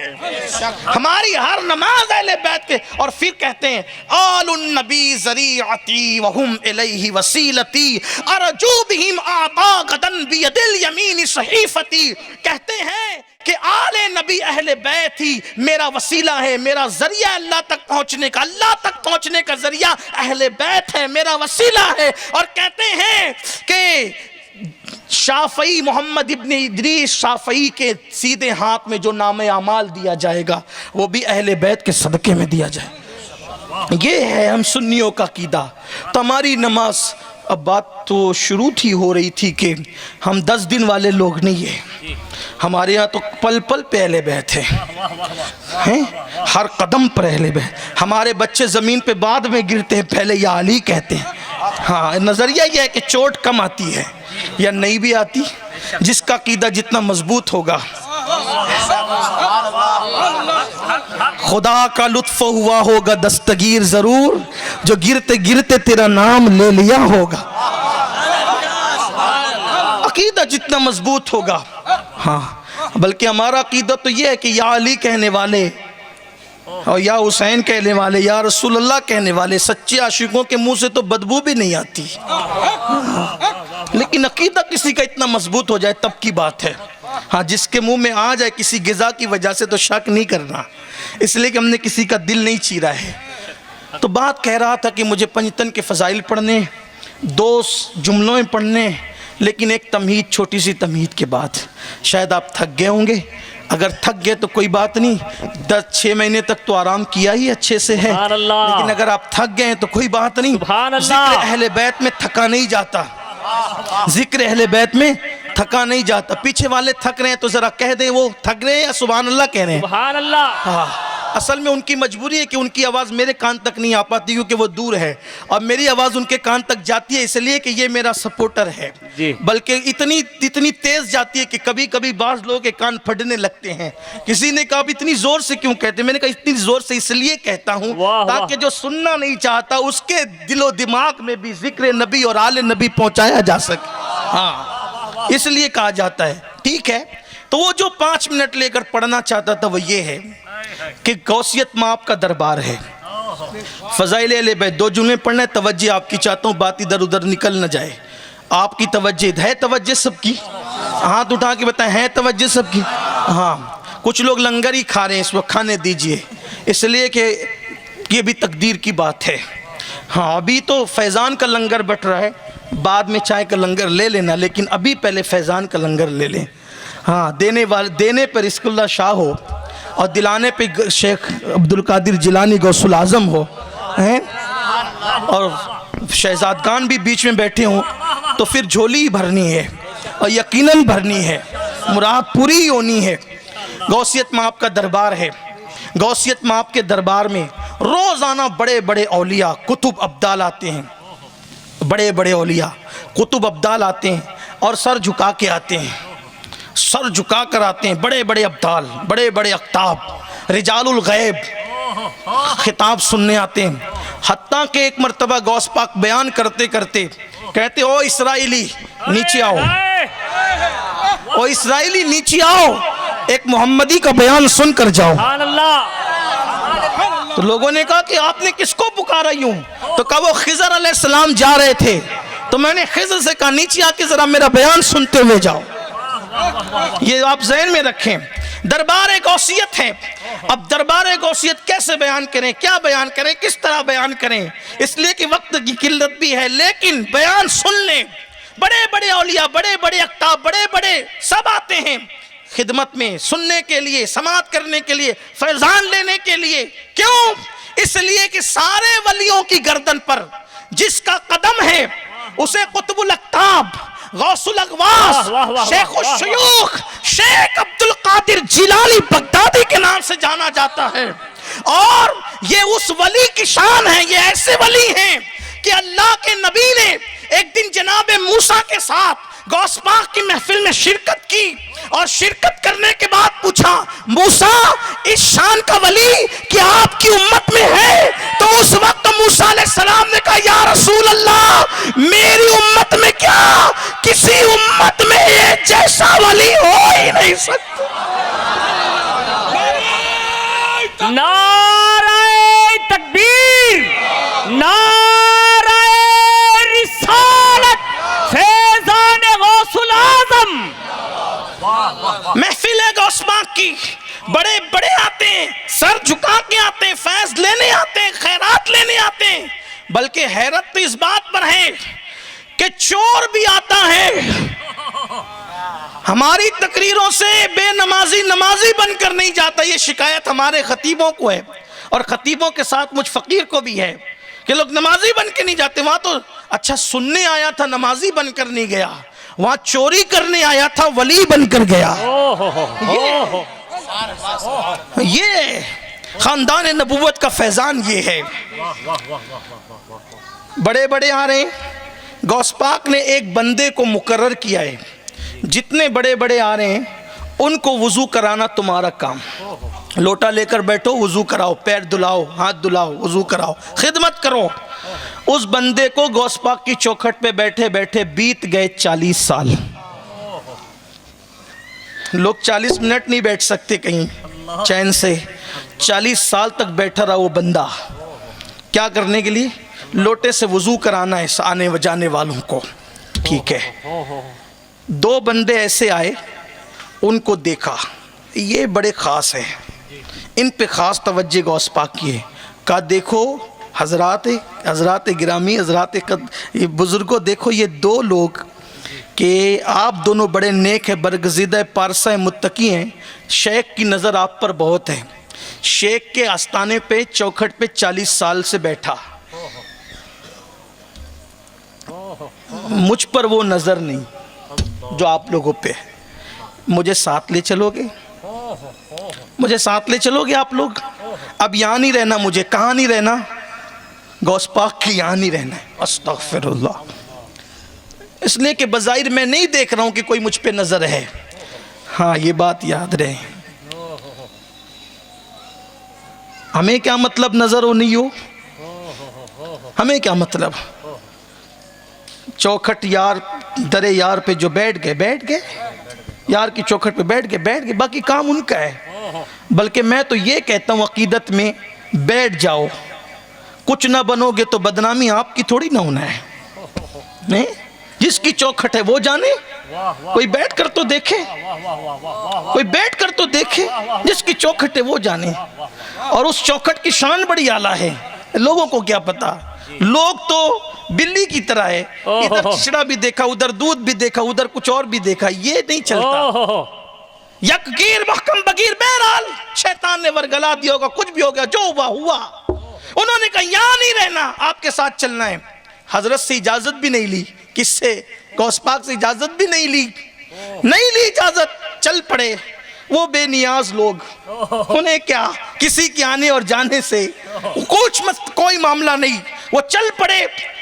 ہماری ہر نماز اہل بیت کے۔ اور پھر کہتے ہیں آل النبی ذریعتی وہم الیہ وسیلتی ارجو بہم آتا غدا بید الیمین صحیفتی، کہتے ہیں کہ آل نبی اہل بیت ہی میرا وسیلہ ہے، میرا ذریعہ اللہ تک پہنچنے کا، اللہ تک پہنچنے کا ذریعہ اہل بیت ہے، میرا وسیلہ ہے۔ اور کہتے ہیں کہ شافعی محمد ابن ادریس شافعی کے سیدھے ہاتھ میں جو نام اعمال دیا جائے گا وہ بھی اہل بیت کے صدقے میں دیا جائے گا۔ یہ ہے ہم سنیوں کا عقیدہ۔ تو ہماری نماز، اب بات تو شروع تھی ہو رہی تھی کہ ہم 10 دن والے لوگ نہیں ہیں، ہمارے یہاں تو پل پل پہ اہل بیت ہیں، ہر قدم پر اہل بیت۔ ہمارے بچے زمین پہ بعد میں گرتے ہیں، پہلے یا علی کہتے ہیں۔ ہاں، نظریہ یہ ہے کہ چوٹ کم آتی ہے یا نہیں بھی آتی، جس کا عقیدہ جتنا مضبوط ہوگا خدا کا لطف ہوا ہوگا دستگیر ضرور، جو گرتے گرتے تیرا نام لے لیا ہوگا۔ عقیدہ جتنا مضبوط ہوگا، ہاں، بلکہ ہمارا عقیدہ تو یہ ہے کہ یا علی کہنے والے اور یا حسین کہنے والے، یا رسول اللہ کہنے والے سچے عاشقوں کے منہ سے تو بدبو بھی نہیں آتی، لیکن عقیدہ کسی کا اتنا مضبوط ہو جائے تب کی بات ہے۔ ہاں، جس کے منہ میں آ جائے کسی غذا کی وجہ سے تو شک نہیں کرنا، اس لیے کہ ہم نے کسی کا دل نہیں چیرا ہے۔ تو بات کہہ رہا تھا کہ مجھے پنجتن کے فضائل پڑھنے، 2 جملوں میں پڑھنے، لیکن ایک تمہید، چھوٹی سی تمہید کے بعد شاید آپ تھک گئے ہوں گے۔ اگر تھک گئے تو کوئی بات نہیں، 6 مہینے تک تو آرام کیا ہی اچھے سے ہے، لیکن اگر آپ تھک گئے تو کوئی بات نہیں۔ ذکر اہل بیت میں تھکا نہیں جاتا، ذکر اہل بیت میں تھکا نہیں جاتا۔ پیچھے والے تھک رہے ہیں تو ذرا کہہ دیں وہ تھک رہے ہیں یا سبحان اللہ کہہ رہے ہیں؟ سبحان اللہ۔ ہاں، اصل میں ان کی مجبوری ہے کہ ان کی آواز میرے کان تک نہیں آ پاتی کیونکہ وہ دور ہے، اور میری آواز ان کے کان تک جاتی ہے اس لیے کہ یہ میرا سپورٹر ہے، بلکہ اتنی تیز جاتی ہے کہ کبھی کبھی بعض لوگوں کے کان پھٹنے لگتے ہیں۔ کسی نے کہا اتنی زور سے کیوں کہتے ہیں؟ میں نے کہا اتنی زور سے اس لیے کہتا ہوں تاکہ جو سننا نہیں چاہتا اس کے دل و دماغ میں بھی ذکر نبی اور آل نبی پہنچایا جا سکے، ہاں، اس لیے کہا جاتا ہے۔ ٹھیک ہے، تو وہ جو 5 منٹ لے کر پڑھنا چاہتا تھا وہ یہ ہے کہ غوثیت ماپ کا دربار ہے، فضائل اہل بیت 2 جملے پڑھنا ہے۔ توجہ آپ کی چاہتا ہوں، بات ادھر ادھر نکل نہ جائے، آپ کی توجہ ہے، توجہ سب کی، ہاتھ اٹھا کے بتائیں ہے توجہ سب کی؟ ہاں، کچھ لوگ لنگر ہی کھا رہے ہیں اس وقت، کھانے دیجئے، اس لیے کہ یہ بھی تقدیر کی بات ہے۔ ہاں، ابھی تو فیضان کا لنگر بٹ رہا ہے، بعد میں چائے کا لنگر لے لینا، لیکن ابھی پہلے فیضان کا لنگر لے لیں۔ ہاں، دینے پر رزق اللہ شاہ ہو اور دلانے پہ شیخ عبدالقادر جیلانی غوث العظم ہو، اور شہزادگان بھی بیچ میں بیٹھے ہوں تو پھر جھولی ہی بھرنی ہے اور یقیناً بھرنی ہے، مراد پوری ہی ہونی ہے۔ غوثیت ماپ کا دربار ہے، غوثیت ماپ کے دربار میں روزانہ بڑے بڑے اولیاء کتب ابدال آتے ہیں، بڑے بڑے اولیاء کتب ابدال آتے ہیں اور سر جھکا کے آتے ہیں، سر جھکا کر آتے ہیں، بڑے بڑے ابدال، بڑے بڑے اقطاب، رجال الغیب خطاب سننے آتے ہیں۔ حتیٰ کہ ایک مرتبہ غوث پاک بیان کرتے کرتے کہتے او اسرائیلی نیچے آؤ، او اسرائیلی نیچے آؤ، ایک محمدی کا بیان سن کر جاؤ۔ سبحان اللہ۔ تو لوگوں نے کہا کہ آپ نے کس کو پکارا یوں؟ تو کہا وہ خضر علیہ السلام جا رہے تھے تو میں نے خضر سے کہا نیچے آ کے ذرا میرا بیان سنتے ہوئے جاؤ۔ یہ آپ ذہن میں رکھیں، دربار غوثیت ہے۔ اب دربار غوثیت کیسے بیان کریں، کیا بیان کریں، کس طرح بیان کریں، اس لیے کہ وقت کی قلت بھی ہے، لیکن بیان سن لیں۔ بڑے بڑے اولیاء، بڑے بڑے اقطاب، بڑے بڑے سب آتے ہیں، خدمت میں، سننے کے لیے، سماعت کرنے کے لیے، فیضان لینے کے لیے. کیوں؟ اس لیے کہ سارے ولیوں کی گردن پر جس کا قدم ہے اسے قطب الاقطاب، غوث الاغواث، شیخ الشیوخ، شیخ عبد القادر جیلانی بغدادی کے نام سے جانا جاتا ہے. اور یہ اس ولی کی شان ہے. یہ ایسے ولی ہیں کہ اللہ کے نبی نے ایک دن جناب موسیٰ کے ساتھ غوث پاک کی محفل میں شرکت کی، اور شرکت کرنے کے بعد پوچھا موسیٰ اس شان کا ولی کیا آپ کی امت میں ہے؟ تو اس وقت موسیٰ علیہ السلام نے کہا یا رسول اللہ میری امت میں کیا، کسی امت میں یہ جیسا ولی ہو ہی نہیں سکتا. نعرہ تکبیر، نعرہ رسالت، فیضان غوث العظم. محفل ہے غوث پاک کی، بڑے بڑے آتے ہیں، سر جھکا کے آتے ہیں، فیض لینے آتے ہیں، خیرات لینے آتے ہیں. بلکہ حیرت تو اس بات پر ہے کہ چور بھی آتا ہے. ہماری تقریروں سے بے نمازی نمازی بن کر نہیں جاتا. یہ شکایت ہمارے خطیبوں کو ہے، اور خطیبوں کے ساتھ مجھ فقیر کو بھی ہے کہ لوگ نمازی بن کے نہیں جاتے. وہاں تو اچھا سننے آیا تھا، نمازی بن کر نہیں گیا. وہاں چوری کرنے آیا تھا، ولی بن کر گیا. یہ خاندان نبوت کا فیضان یہ ہے. بڑے بڑے آ رہے ہیں. غوث پاک نے ایک بندے کو مقرر کیا ہے، جتنے بڑے بڑے آ رہے ہیں ان کو وضو کرانا تمہارا کام. لوٹا لے کر بیٹھو، وضو کراؤ، پیر دھلاؤ، ہاتھ دھلاؤ، وضو کراؤ، خدمت کرو. اس بندے کو غوث پاک کی چوکھٹ پہ بیٹھے بیٹھے بیت گئے 40 سال. لوگ 40 منٹ نہیں بیٹھ سکتے کہیں چین سے. 40 سال تک بیٹھا رہا وہ بندہ. کیا کرنے کے لیے؟ لوٹے سے وضو کرانا ہے آنے جانے والوں کو. ٹھیک ہے. 2 بندے ایسے آئے، ان کو دیکھا یہ بڑے خاص ہیں، ان پہ خاص توجہ غوث پاک کی ہے. کہا دیکھو حضرات گرامی، حضرات بزرگوں، دیکھو یہ 2 لوگ کہ آپ دونوں بڑے نیک ہیں، برگزیدہ پارسا ہیں، متقی ہیں. شیخ کی نظر آپ پر بہت ہے. شیخ کے آستانے پہ چوکھٹ پہ 40 سال سے بیٹھا. مجھ پر وہ نظر نہیں جو آپ لوگوں پہ. مجھے ساتھ لے چلو گے؟ مجھے ساتھ لے چلو گے آپ لوگ؟ اب یہاں نہیں رہنا. مجھے کہاں نہیں رہنا؟ غوث پاک کی یہاں نہیں رہنا ہے. استغفر اللہ. اس لیے کہ بظاہر میں نہیں دیکھ رہا ہوں کہ کوئی مجھ پہ نظر ہے. ہاں یہ بات یاد رہے. ہمیں کیا مطلب نظر ہو نہیں ہو؟ ہمیں کیا مطلب؟ چوکھٹ یار در یار پہ جو بیٹھ گئے یار کی چوکھٹ پہ بیٹھ گئے. باقی کام ان کا ہے. بلکہ میں تو یہ کہتا ہوں عقیدت میں بیٹھ جاؤ. کچھ نہ بنو گے تو بدنامی آپ کی تھوڑی نہ ہونا ہے. جس کی چوکھٹ ہے وہ جانے. کوئی بیٹھ کر تو دیکھے، کوئی بیٹھ کر تو دیکھے. جس کی چوکھٹ ہے وہ جانے. اور اس چوکھٹ کی شان بڑی اعلیٰ ہے. لوگوں کو کیا پتا؟ لوگ تو بلی کی طرح ہے، ادھر چشڑا بھی دیکھا، ادھر دودھ بھی دیکھا، ادھر کچھ اور بھی دیکھا. یہ نہیں چلتا. یک گیر محکم بگیر. بہرحال شیطان نے ورگلا دیا ہوگا، کچھ بھی ہو گیا، جو ہوا ہوا. انہوں نے کہا یہاں نہیں رہنا، آپ کے ساتھ چلنا ہے. حضرت سے اجازت بھی نہیں لی. کس سے؟ غوث پاک سے اجازت بھی نہیں لی. اجازت. چل پڑے. وہ بے نیاز لوگ، انہیں کیا کسی کے آنے اور جانے سے کوئی معاملہ نہیں. وہ چل پڑے،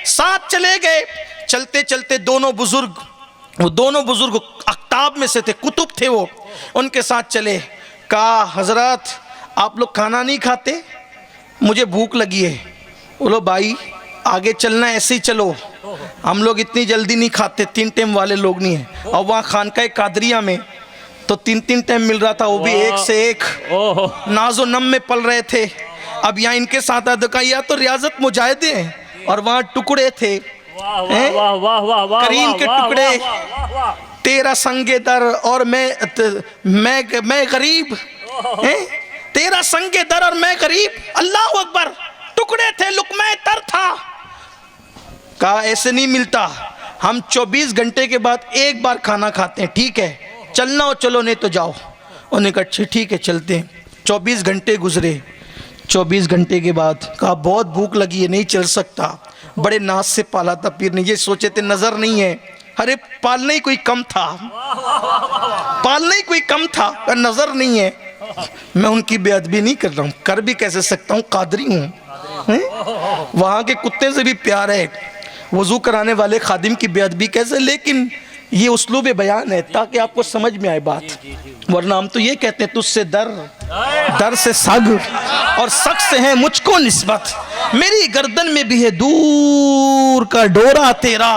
ساتھ چلے گئے. چلتے چلتے دونوں بزرگ اقطاب میں سے تھے، کتب تھے وہ. ان کے ساتھ چلے. کہا حضرات آپ لوگ کھانا نہیں کھاتے؟ مجھے بھوک لگی ہے. بولو بھائی آگے چلنا ہے، ایسے ہی چلو. ہم لوگ اتنی جلدی نہیں کھاتے، 3 ٹائم والے لوگ نہیں ہیں. اور وہاں خانقاہ قادریہ میں تو 3 ٹائم مل رہا تھا، وہ بھی ایک سے ایک. ناز و نم میں پل رہے تھے. اب یہاں ان کے ساتھ یا تو ریاضت مجاہدے ہیں، اور وہاں ٹکڑے تھے کریم کے ٹکڑے. تیرا سنگ در اور میں غریب. تیرا سنگ در اور میں غریب. اللہ اکبر. ٹکڑے تھے، لقمہ تر تھا. کہا ایسے نہیں ملتا، ہم 24 گھنٹے کے بعد ایک بار کھانا کھاتے ہیں. ٹھیک ہے چلنا ہو چلو نہیں تو جاؤ. انہوں نے کہا اچھا ٹھیک ہے چلتے ہیں. 24 گھنٹے گزرے. 24 گھنٹے کے بعد کہا بہت بھوک لگی ہے نہیں چل سکتا. بڑے ناز سے پالا تھا پیر نے, یہ سوچے تھے نظر نہیں ہے, ارے پالنا ہی کوئی کم تھا, پالنا ہی کوئی کم تھا, نظر نہیں ہے. میں ان کی بے ادبی نہیں کر رہا ہوں, کر بھی کیسے سکتا ہوں, قادری ہوں. وہاں کے کتے سے بھی پیار ہے, وضو کرانے والے خادم کی بے ادبی کیسے, لیکن یہ اسلوب بیان ہے تاکہ آپ کو سمجھ میں آئے بات. ورنہ ہم تو یہ کہتے ہیں تجھ سے در سے سگ اور سگ سے ہے مجھ کو نسبت, میری گردن میں بھی ہے دور کا ڈورا تیرا,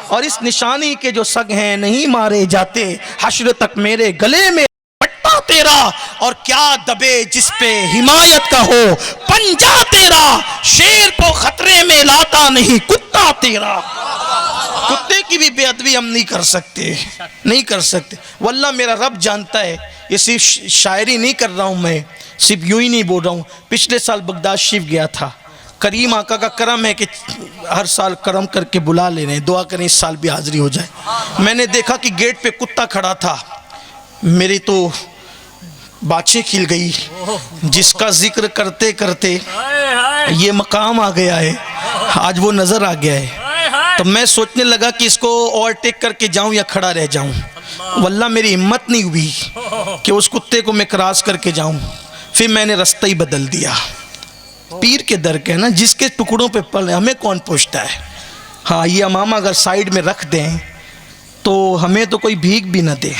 اور اس نشانی کے جو سگ ہیں نہیں مارے جاتے, حشر تک میرے گلے میں پٹا تیرا, اور کیا دبے جس پہ حمایت کا ہو پنجا تیرا, شیر کو خطرے میں لاتا نہیں کتا تیرا. کتے کی بھی بے ادبی ہم نہیں کر سکتے, نہیں کر سکتے. واللہ میرا رب جانتا ہے, یہ صرف شاعری نہیں کر رہا ہوں میں, صرف یوں ہی نہیں بول رہا ہوں. پچھلے سال بغداد شریف گیا تھا, کریم آقا کا کرم ہے کہ ہر سال کرم کر کے بلا لے رہے ہیں, دعا کریں اس سال بھی حاضری ہو جائے. میں نے دیکھا کہ گیٹ پہ کتا کھڑا تھا, میری تو باچیں کھل گئی, جس کا ذکر کرتے کرتے یہ مقام آ گیا ہے, آج وہ نظر آ گیا ہے. تو میں سوچنے لگا کہ اس کو اوورٹیک کر کے جاؤں یا کھڑا رہ جاؤں. واللہ میری ہمت نہیں ہوئی کہ اس کتے کو میں کراس کر کے جاؤں. پھر میں نے رستہ ہی بدل دیا. پیر کے در کے نا, جس کے ٹکڑوں پہ پل ہمیں کون پوچھتا ہے. ہاں یہ امامہ اگر سائیڈ میں رکھ دیں تو ہمیں تو کوئی بھیک بھی نہ دے.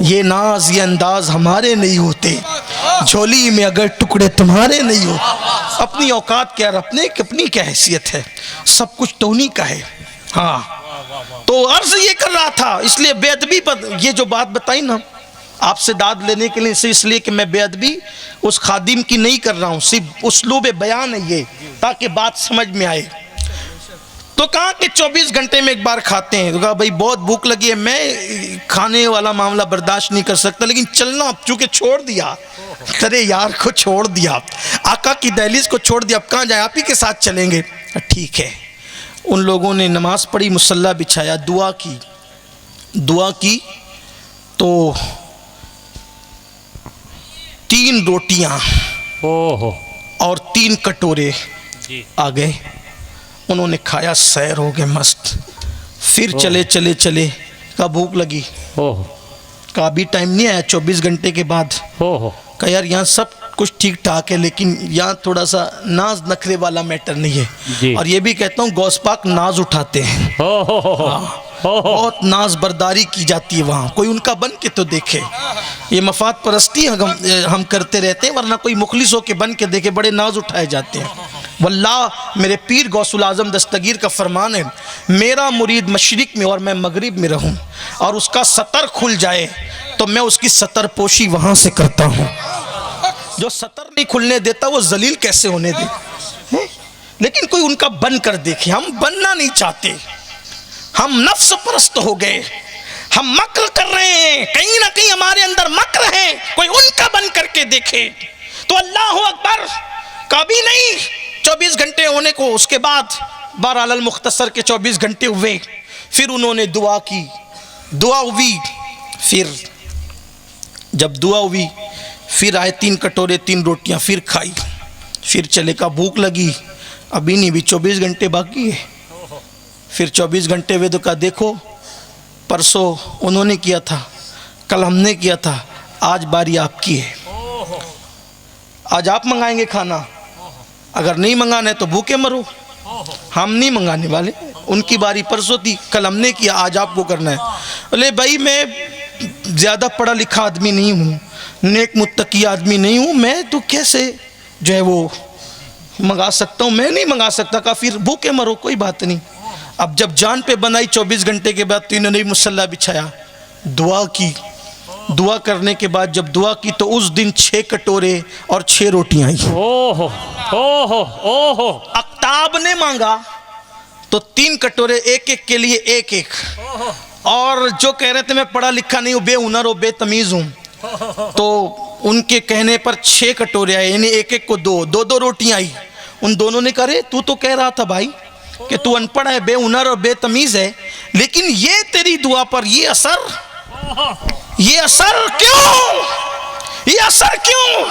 یہ ناز یہ انداز ہمارے نہیں ہوتے, جھولی میں اگر ٹکڑے تمہارے نہیں ہو. اپنی اوقات کیا, اپنی کیا حیثیت ہے, سب کچھ تو انہی کا ہے. ہاں تو عرض یہ کر رہا تھا, اس لیے بے ادبی پر یہ جو بات بتائی نا آپ سے داد لینے کے لیے, اس لیے کہ میں بے ادبی اس خادم کی نہیں کر رہا ہوں, صرف اسلوب بیان ہے یہ تاکہ بات سمجھ میں آئے. تو کہا کہ 24 گھنٹے میں ایک بار کھاتے ہیں. تو کہا بھائی بہت بھوک لگی ہے, میں کھانے والا معاملہ برداشت نہیں کر سکتا, لیکن چلنا چونکہ چھوڑ دیا, تیرے یار کو چھوڑ دیا, آقا کی دہلیز کو چھوڑ دیا, اب کہاں جائیں, آپ ہی کے ساتھ چلیں گے. ٹھیک ہے. ان لوگوں نے نماز پڑھی, مصلی بچھایا, دعا کی تو 3 روٹیاں اور 3 کٹورے آ گئے. انہوں نے کھایا, سیر ہو گئے مست. پھر چلے کہا بھوک لگی, کہا ابھی ٹائم نہیں آیا, 24 گھنٹے کے بعد. کہا یار یہاں سب کچھ ٹھیک ٹھاک ہے, لیکن یہاں تھوڑا سا ناز نخرے والا میٹر نہیں ہے. اور یہ بھی کہتا ہوں غوث پاک ناز اٹھاتے ہیں, بہت ناز برداری کی جاتی ہے وہاں. کوئی ان کا بن کے تو دیکھے. یہ مفاد پرستی ہم کرتے رہتے ہیں, ورنہ کوئی مخلص ہو کے بن کے دیکھے, بڑے ناز اٹھائے جاتے ہیں. واللہ میرے پیر غوث العظم دستگیر کا فرمان ہے, میرا مرید مشرق میں اور میں مغرب میں رہوں اور اس کا سطر کھل جائے تو میں اس کی سطر پوشی وہاں سے کرتا ہوں. جو سطر نہیں کھلنے دیتا وہ ذلیل کیسے ہونے دے. لیکن کوئی ان کا بن کر دیکھے. ہم بننا نہیں چاہتے, ہم نفس پرست ہو گئے, ہم مکر کر رہے ہیں, کہیں نہ کہیں ہمارے اندر مکر ہے, کوئی ان کا بن کر کے دیکھے. تو اللہ اکبر, کبھی نہیں 24 گھنٹے ہونے کو, اس کے بعد بہرحال المختصر کے 24 گھنٹے ہوئے. پھر انہوں نے دعا کی, دعا ہوئی. پھر جب دعا ہوئی پھر آئے 3 کٹورے 3 روٹیاں پھر کھائی. پھر چلے, کا بھوک لگی, ابھی نہیں, بھی 24 گھنٹے باقی ہے. پھر 24 گھنٹے ہوئے تو کہا دیکھو پرسوں انہوں نے کیا تھا, کل ہم نے کیا تھا, آج باری آپ کی ہے, آج آپ منگائیں گے کھانا, اگر نہیں منگانا ہے تو بھوکے مرو. ہم نہیں منگانے والے, ان کی باری پرسوں تھی, کل ہم نے کیا, آج آپ کو کرنا ہے. بولے بھائی میں زیادہ پڑھا لکھا آدمی نہیں ہوں, نیک متقی آدمی نہیں ہوں, میں تو کیسے جو ہے وہ منگا سکتا ہوں, میں نہیں منگا سکتا. کہا پھر بھوکے مرو, کوئی بات نہیں. اب جب جان پہ بنائی 24 گھنٹے کے بعد تو انہوں نے مصلی بچھایا, دعا کی. دعا کرنے کے بعد جب دعا کی تو اس دن 6 کٹورے اور 6 روٹیاں آئی. اقتاب نے مانگا تو 3 کٹورے ایک ایک کے لیے ایک ایک, اور جو کہہ رہے تھے میں پڑھا لکھا نہیں ہوں, بے ہنر و بے تمیز ہوں, تو ان کے کہنے پر 6 کٹورے آئے, یعنی ایک ایک کو 2 روٹیاں آئی. ان دونوں نے کہا تو کہہ رہا تھا بھائی کہ تو ان پڑھ ہے, بے ہنر اور بے تمیز ہے, لیکن یہ تیری دعا پر یہ اثر, یہ اثر کیوں؟ یہ اثر کیوں؟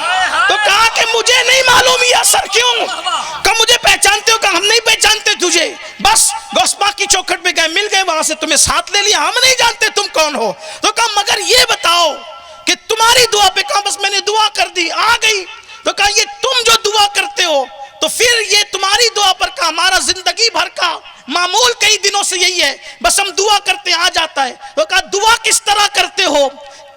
تو کہا کہ مجھے نہیں معلوم یہ اثر کیوں. کہ مجھے پہچانتے ہو؟ کہ ہم نہیں پہچانتے تجھے. بس غوث پاک کی چوکھٹ پہ گئے, مل گئے, وہاں سے تمہیں ساتھ لے لیا, ہم نہیں جانتے تم کون ہو. تو کہا مگر یہ بتاؤ کہ تمہاری دعا پہ. کہا بس میں نے دعا کر دی, آ گئی. تو کہا یہ تم جو دعا کرتے ہو تو پھر یہ تمہاری دعا پر. کہا ہمارا زندگی بھر کا معمول کئی دنوں سے یہی ہے, بس ہم دعا کرتے آ جاتا ہے. تو کہا دعا کس طرح کرتے ہو,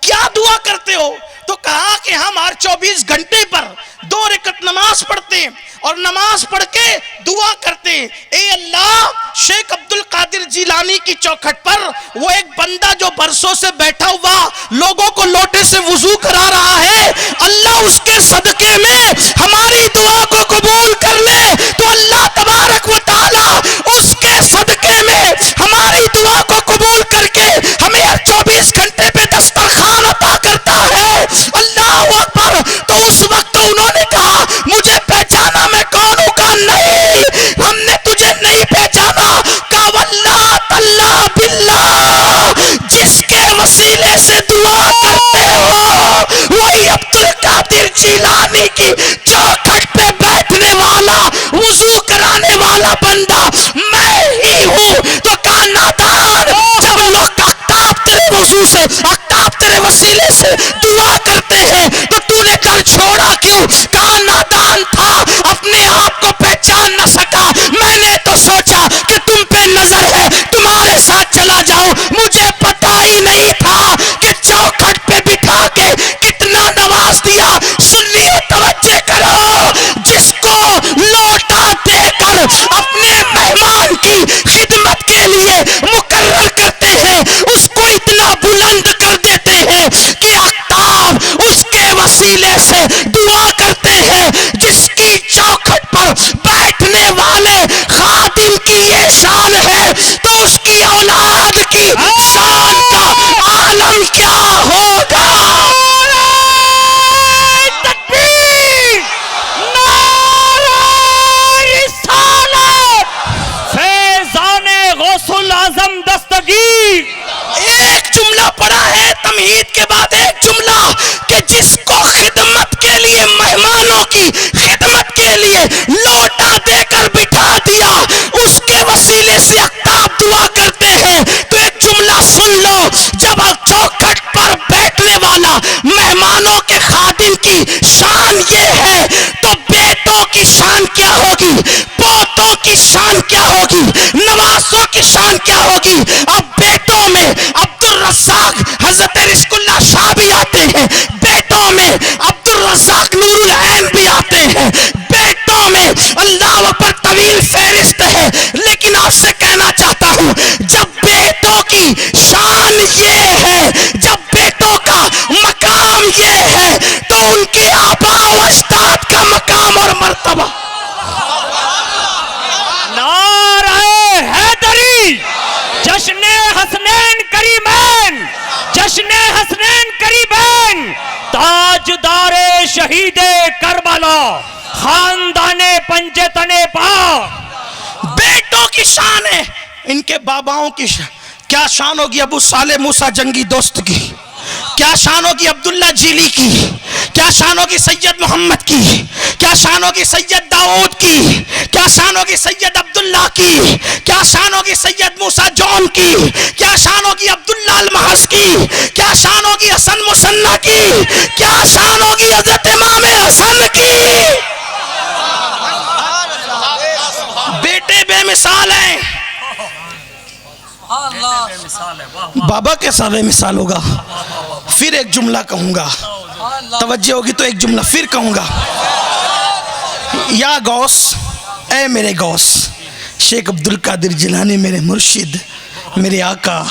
کیا دعا کرتے ہو؟ تو کہا کہ ہم ہر 24 گھنٹے پر 2 رکعت نماز پڑھتے ہیں اور نماز پڑھ کے دعا کرتے ہیں. اے اللہ, شیخ عبد القادر جیلانی کی چوکھٹ پر وہ ایک بندہ جو برسوں سے بیٹھا ہوا لوگوں کو لوٹے سے وضو کرا رہا ہے, اللہ اس کے صدقے میں ہماری دعا کو قبول کر لے. تو اللہ تبارک و تعالی اس کے صدقے میں ہماری دعا کو قبول کر کے ہمیں ہر 24 گھنٹے پہ دسترخوان عطا کرتا ہے. اللہ اکبر. تو اس وقت انہوں نے کہا مجھے پہچانا میں کون ہوں؟ کہا نہیں, ہم نے تجھے نہیں پہچانا. کہا واللہ تاللہ باللہ, جس کے وسیلے سے دعا کرتے ہو وہی عبد القادر جیلانی کی چوکھٹ پہ بیٹھنے والا وضو کرانے والا بندہ میں ہی ہوں. تو کہا نادان, جب لوگ اقتاب تیرے وضو سے, اقتاب تیرے وسیلے سے دعا کرتے ہیں تو تو نے در چھوڑا کیوں؟ کہا نادان تھا, اپنے آپ کو پہچان نہ سکا. میں نے تو سوچا کہ تم پہ نظر ہے, تمہارے ساتھ چلا جاؤں. مجھے پتا ہی نہیں تھا کہ چوکھٹ پہ بٹھا کے کتنا نواز دیا. سنیے, توجہ کرو, جس کو لوٹا دے کر اپنے مہمان کی خدمت کے لیے مقرر کرتے ہیں اس کو اتنا بلند کر دیتے ہیں کہ اقتاب اس کے وسیلے سے دعا کرتے ہیں. جس کی چوکھٹ پر بیٹھنے والے خادم کی یہ شان ہے تو اس کی اولاد کی شان کا عالم کیا ہوگا. تکبیر, نعرہ رسالت, فیضان غوث الاعظم دستگیر. ایک جملہ پڑا ہے تمہید کے بعد, ایک جملہ کہ جس کو خدمت کے لیے, مہمانوں کی خدمت کے لیے لوٹا دے کر بٹھا دیا اس کے وسیلے سے اقتاب دعا کرتے ہیں. تو ایک جملہ سن لو, جب چوکھٹ پر بیٹھنے والا مہمانوں کے خادم کی شان یہ ہے تو بیٹوں کی شان کیا ہوگی, پوتوں کی شان کیا ہوگی, نواسوں کی شان کیا ہوگی. اب بیٹوں میں عبد الرزاق حضرت رزق اللہ شاہ بھی آتے ہیں, بیٹوں میں عبد الرزاق نور العین بھی آتے ہیں, بیٹوں میں اللہ پر طویل فہرست ہے. لیکن آپ سے کہنا چاہتا ہوں, جب بیٹوں کی شان یہ ہے, جب بیٹوں کا مقام یہ ہے تو ان کے آبا و اجداد کا مقام اور مرتبہ. نعرہ حیدری, جشن حسنین کریمین, جشن حسنین کریمین, تاجدار شہید کربلا, خاندان پنجتن پاک. بیٹوں کی شان ہے, ان کے باباؤں کی کیا شان ہوگی ابو صالح موسیٰ جنگی دوست کی, کیا شان ہوگی عبداللہ جیلی کی, کیا شان ہوگی سید محمد کی, کیا شان ہوگی سید داؤد کی, کیا شان ہوگی سید عبداللہ کی, کیا شان ہوگی سید موسیٰ جون کی, کیا شان ہوگی عبداللہ المحض کی, کیا شان ہوگی حسن مصنع کی, کیا شان ہوگی حضرت امام حسن کی. بیٹے بے مثال ہیں, بابا کیسا بے مثال ہوگا. پھر ایک جملہ کہوں گا, توجہ ہوگی تو ایک جملہ پھر کہوں گا. یا غوث, اے میرے غوث شیخ عبد القادر جیلانی, میرے مرشد, میرے آقا,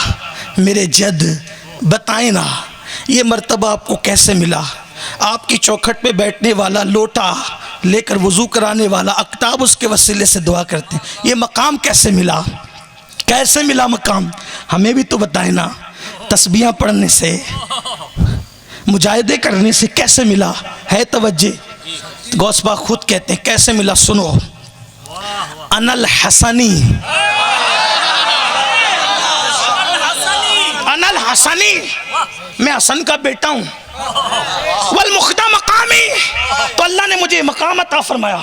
میرے جد, بتائیں نا یہ مرتبہ آپ کو کیسے ملا. آپ کی چوکھٹ پہ بیٹھنے والا, لوٹا لے کر وضو کرانے والا, اقتاب اس کے وسیلے سے دعا کرتے ہیں, یہ مقام کیسے ملا, کیسے ملا مقام, ہمیں بھی تو بتائیں نا. تسبیحاں پڑھنے سے, مجاہدے کرنے سے کیسے ملا ہے. توجہ, غوث پاک خود کہتے ہیں کیسے ملا, سنو. انا الحسنی, انا حسنی، میں حسن کا بیٹا ہوں، والمختہ مقامی، تو اللہ نے مجھے مقام عطا فرمایا،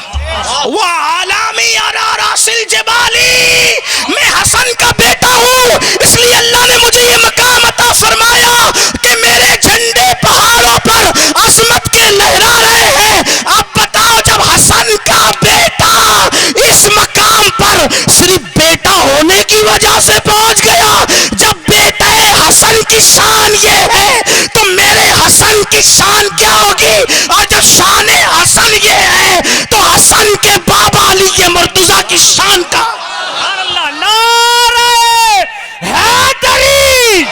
وعلامی علی راس الجبالی، میں حسن کا بیٹا ہوں، اس لیے اللہ نے مجھے یہ مقام عطا فرمایا کہ میرے جھنڈے پہاڑوں پر عظمت کے لہرا رہے ہیں۔ اب بتاؤ جب حسن کا بیٹا اس مقام پر صرف بیٹا ہونے کی وجہ سے پہنچ گیا، جب بیٹا حسن کی شان یہ ہے تو میرے حسن کی شان کیا ہوگی؟ اور جب شان حسن یہ ہے تو حسن کے بابا علی مرتضیٰ کی شان کا اللہ، نعرہ حیدری،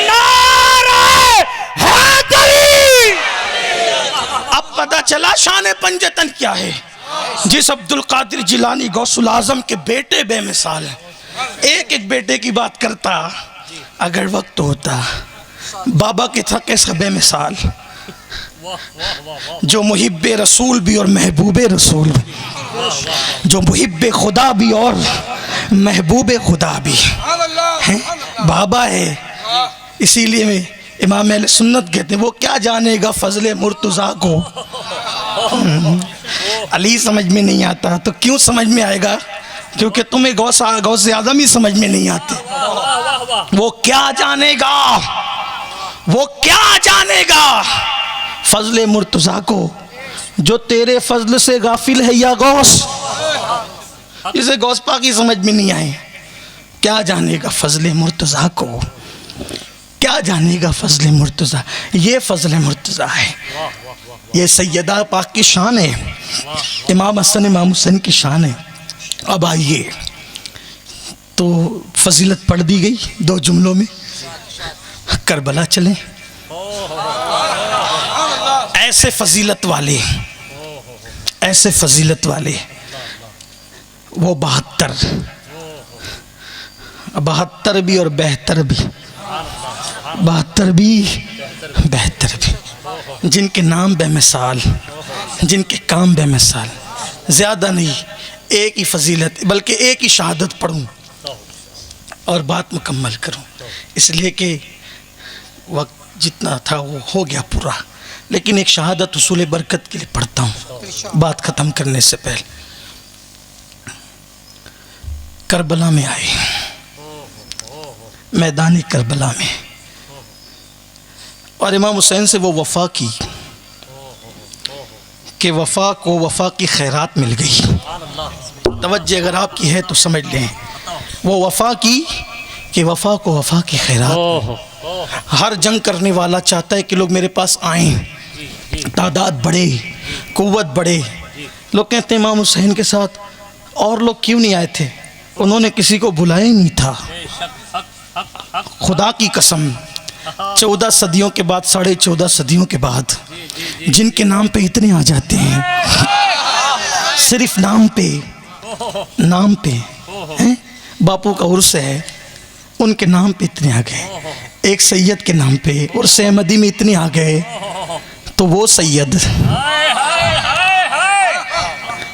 نعرہ حیدری۔ اب پتہ چلا شان پنجتن کیا ہے۔ جس عبد القادر جیلانی غوث الاعظم کے بیٹے بے مثال ہیں، ایک ایک بیٹے کی بات کرتا اگر وقت ہوتا، بابا کے تھا کیسا بے مثال، جو محب رسول بھی اور محبوب رسول بھی، جو محب خدا بھی اور محبوب خدا بھی ہیں، بابا ہے۔ اسی لیے میں امام اہل سنت کہتے ہیں وہ کیا جانے گا فضل مرتضیٰ کو۔ علی سمجھ میں نہیں آتا تو کیوں سمجھ میں آئے گا؟ کیونکہ تمہیں غوث اعظم ہی سمجھ میں نہیں آتے۔ وہ کیا جانے گا، وہ کیا جانے گا فضل مرتضیٰ کو جو تیرے فضل سے غافل ہے یا غوث؟ اسے غوث پاک ہی سمجھ میں نہیں آئے، کیا جانے گا فضل مرتضیٰ کو، کیا جانے گا فضل مرتضیٰ۔ یہ فضل مرتضیٰ ہے، یہ سیدہ پاک کی شان ہے، امام حسن امام حسین کی شان ہے۔ اب آئیے تو فضیلت پڑھ دی گئی دو جملوں میں، کربلا چلیں۔ ایسے فضیلت والے، ایسے فضیلت والے وہ 72 بھی اور 72 بھی، 72 بھی 72 بھی، جن کے نام بے مثال، جن کے کام بے مثال، زیادہ نہیں، ایک ہی فضیلت بلکہ ایک ہی شہادت پڑھوں اور بات مکمل کروں، اس لیے کہ وقت جتنا تھا وہ ہو گیا پورا، لیکن ایک شہادت حصول برکت کے لیے پڑھتا ہوں بات ختم کرنے سے پہلے۔ کربلا میں آئے، میدان کربلا میں، اور امام حسین سے وہ وفا کی کہ وفا کو وفا کی خیرات مل گئی۔ توجہ اگر آپ کی ہے تو سمجھ لیں، وہ وفا کی کہ وفا کو وفا کی خیرات۔ ہر جنگ کرنے والا چاہتا ہے کہ لوگ میرے پاس آئیں، تعداد بڑھے، قوت بڑھے۔ لوگ کہتے ہیں امام حسین کے ساتھ اور لوگ کیوں نہیں آئے تھے؟ انہوں نے کسی کو بلایا ہی نہیں تھا۔ خدا کی قسم 14 صدیوں کے بعد، 14.5 صدیوں کے بعد جن کے نام پہ اتنے آ جاتے ہیں، صرف نام پہ، نام پہ باپو کا عرس ہے، ان کے نام پہ اتنے آ گئے، ایک سید کے نام پہ عرس احمدی میں اتنے آ گئے، تو وہ سید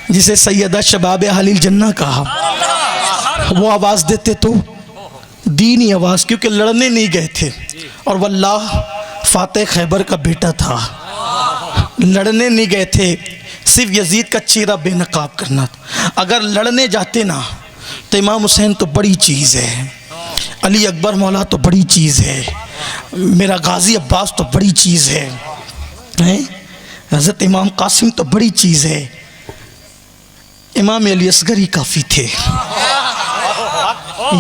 جسے سیدہ شباب اہل الجنہ کہا، وہ آواز دیتے تو دینی آواز، کیونکہ لڑنے نہیں گئے تھے، اور واللہ فاتح خیبر کا بیٹا تھا، لڑنے نہیں گئے تھے، صرف یزید کا چہرہ بے نقاب کرنا تھا۔ اگر لڑنے جاتے نا تو امام حسین تو بڑی چیز ہے، علی اکبر مولا تو بڑی چیز ہے، میرا غازی عباس تو بڑی چیز ہے، حضرت امام قاسم تو بڑی چیز ہے، امام علی اصغر ہی کافی تھے۔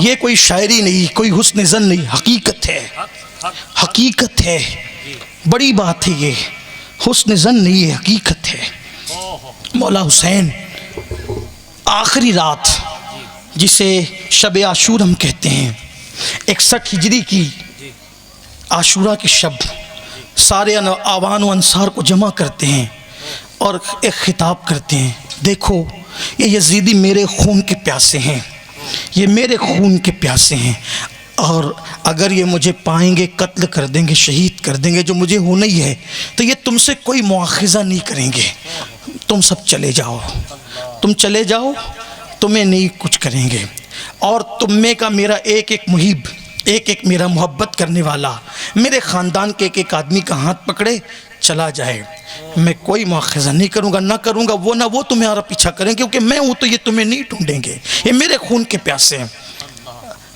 یہ کوئی شاعری نہیں، کوئی حسن ظن نہیں، حقیقت ہے، حقیقت ہے، بڑی بات ہے، یہ حسن ظن نہیں ہے، حقیقت ہے۔ مولا حسین آخری رات جسے شب عاشور ہم کہتے ہیں، 61 ہجری کی عاشورہ کی شب، سارے آوان و انصار کو جمع کرتے ہیں اور ایک خطاب کرتے ہیں، دیکھو یہ یزیدی میرے خون کے پیاسے ہیں، یہ میرے خون کے پیاسے ہیں، اور اگر یہ مجھے پائیں گے قتل کر دیں گے، شہید کر دیں گے، جو مجھے ہونا ہی ہے، تو یہ تم سے کوئی مواخذہ نہیں کریں گے، تم سب چلے جاؤ، تم چلے جاؤ، تمہیں نہیں کچھ کریں گے، اور تم میں کا میرا ایک ایک محب ایک ایک میرا محبت کرنے والا میرے خاندان کے ایک ایک آدمی کا ہاتھ پکڑے چلا جائے، میں کوئی مواخذہ نہیں کروں گا، نہ کروں گا وہ نہ وہ تمہارا پیچھا کریں، کیونکہ میں ہوں تو یہ تمہیں نہیں ڈھونڈیں گے، یہ میرے خون کے پیاسے ہیں۔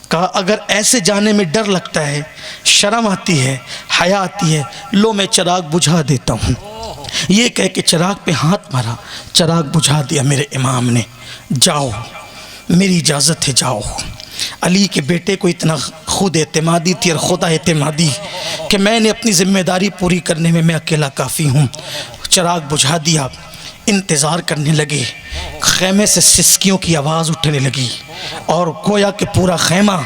کہا اگر ایسے جانے میں ڈر لگتا ہے، شرم آتی ہے، حیا آتی ہے، لو میں چراغ بجھا دیتا ہوں۔ یہ کہہ کے چراغ پہ ہاتھ مارا، چراغ بجھا دیا میرے امام نے۔ جاؤ، میری اجازت ہے، جاؤ۔ علی کے بیٹے کو اتنا خود اعتمادی تھی اور خدا اعتمادی کہ میں نے اپنی ذمہ داری پوری کرنے میں میں اکیلا کافی ہوں۔ چراغ بجھا دیا، انتظار کرنے لگے۔ خیمے سے سسکیوں کی آواز اٹھنے لگی اور گویا کہ پورا خیمہ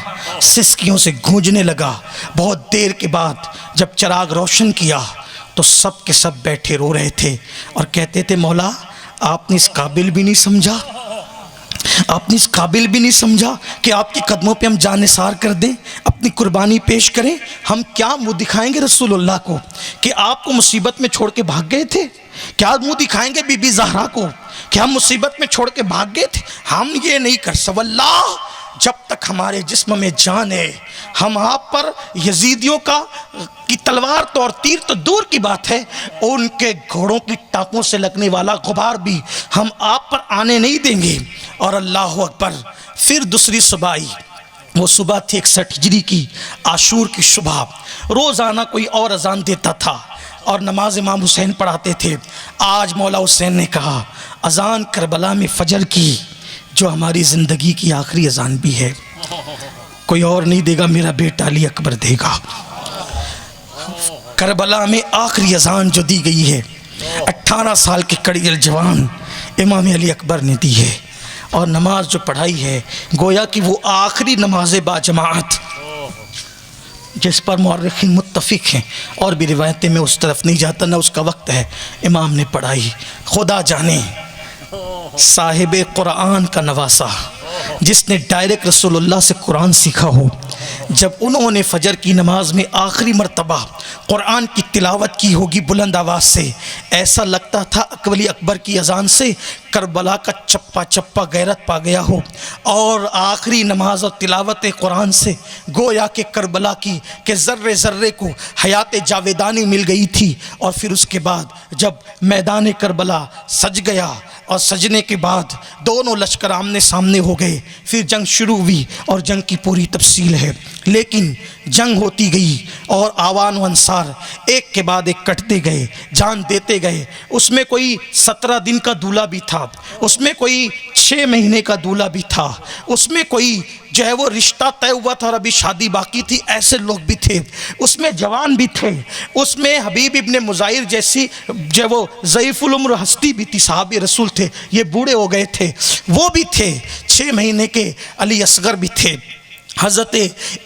سسکیوں سے گونجنے لگا۔ بہت دیر کے بعد جب چراغ روشن کیا تو سب کے سب بیٹھے رو رہے تھے اور کہتے تھے مولا آپ نے اس قابل بھی نہیں سمجھا، آپ نے اس قابل بھی نہیں سمجھا کہ آپ کے قدموں پہ ہم جان نثار کر دیں، اپنی قربانی پیش کریں۔ ہم کیا منہ دکھائیں گے رسول اللہ کو کہ آپ کو مصیبت میں چھوڑ کے بھاگ گئے تھے؟ کیا منہ دکھائیں گے بی بی زہرا کو کہ ہم مصیبت میں چھوڑ کے بھاگ گئے تھے؟ ہم یہ نہیں کر سکتے۔ واللہ جب تک ہمارے جسم میں جان ہے، ہم آپ پر یزیدیوں کی تلوار تو اور تیر تو دور کی بات ہے، ان کے گھوڑوں کی ٹانپوں سے لگنے والا غبار بھی ہم آپ پر آنے نہیں دیں گے۔ اور اللہ اکبر، پھر دوسری صبح آئی۔ وہ صبح تھی 61 ہجری کی، عاشور کی صبح۔ روزانہ کوئی اور اذان دیتا تھا اور نماز امام حسین پڑھاتے تھے۔ آج مولا حسین نے کہا اذان کربلا میں فجر کی، جو ہماری زندگی کی آخری اذان بھی ہے، کوئی اور نہیں دے گا، میرا بیٹا علی اکبر دے گا۔ کربلا میں آخری اذان جو دی گئی ہے 18 سال کے کڑی جوان امام علی اکبر نے دی ہے، اور نماز جو پڑھائی ہے گویا کہ وہ آخری نماز با جماعت جس پر مورخین متفق ہیں، اور بھی روایتیں میں اس طرف نہیں جاتا، نہ اس کا وقت ہے، امام نے پڑھائی۔ خدا جانے صاحب قرآن کا نواسا جس نے ڈائریکٹ رسول اللہ سے قرآن سیکھا ہو، جب انہوں نے فجر کی نماز میں آخری مرتبہ قرآن کی تلاوت کی ہوگی بلند آواز سے، ایسا لگتا تھا اکبلی اکبر کی اذان سے کربلا کا چپا چپا غیرت پا گیا ہو، اور آخری نماز اور تلاوت قرآن سے گویا کہ کربلا کی کہ ذرے ذرے کو حیات جاویدانی مل گئی تھی۔ اور پھر اس کے بعد جب میدان کربلا سج گیا اور سجنے کے بعد دونوں لشکر آمنے سامنے ہو گئے، پھر جنگ شروع ہوئی اور جنگ کی پوری تفصیل ہے۔ لیکن جنگ ہوتی گئی اور آوان و انصار ایک کے بعد ایک کٹتے گئے، جان دیتے گئے۔ اس میں کوئی 17 دن کا دولہ بھی تھا، اس میں کوئی 6 مہینے کا دولہ بھی تھا، اس میں کوئی جو ہے وہ رشتہ طے ہوا تھا اور ابھی شادی باقی تھی، ایسے لوگ بھی تھے، اس میں جوان بھی تھے، اس میں حبیب ابن مظاہر جیسی جو وہ ضعیف العمر ہستی بھی تھی، صحابی رسول تھے، یہ بوڑھے ہو گئے تھے، وہ بھی تھے، 6 مہینے کے علی اصغر بھی تھے، حضرت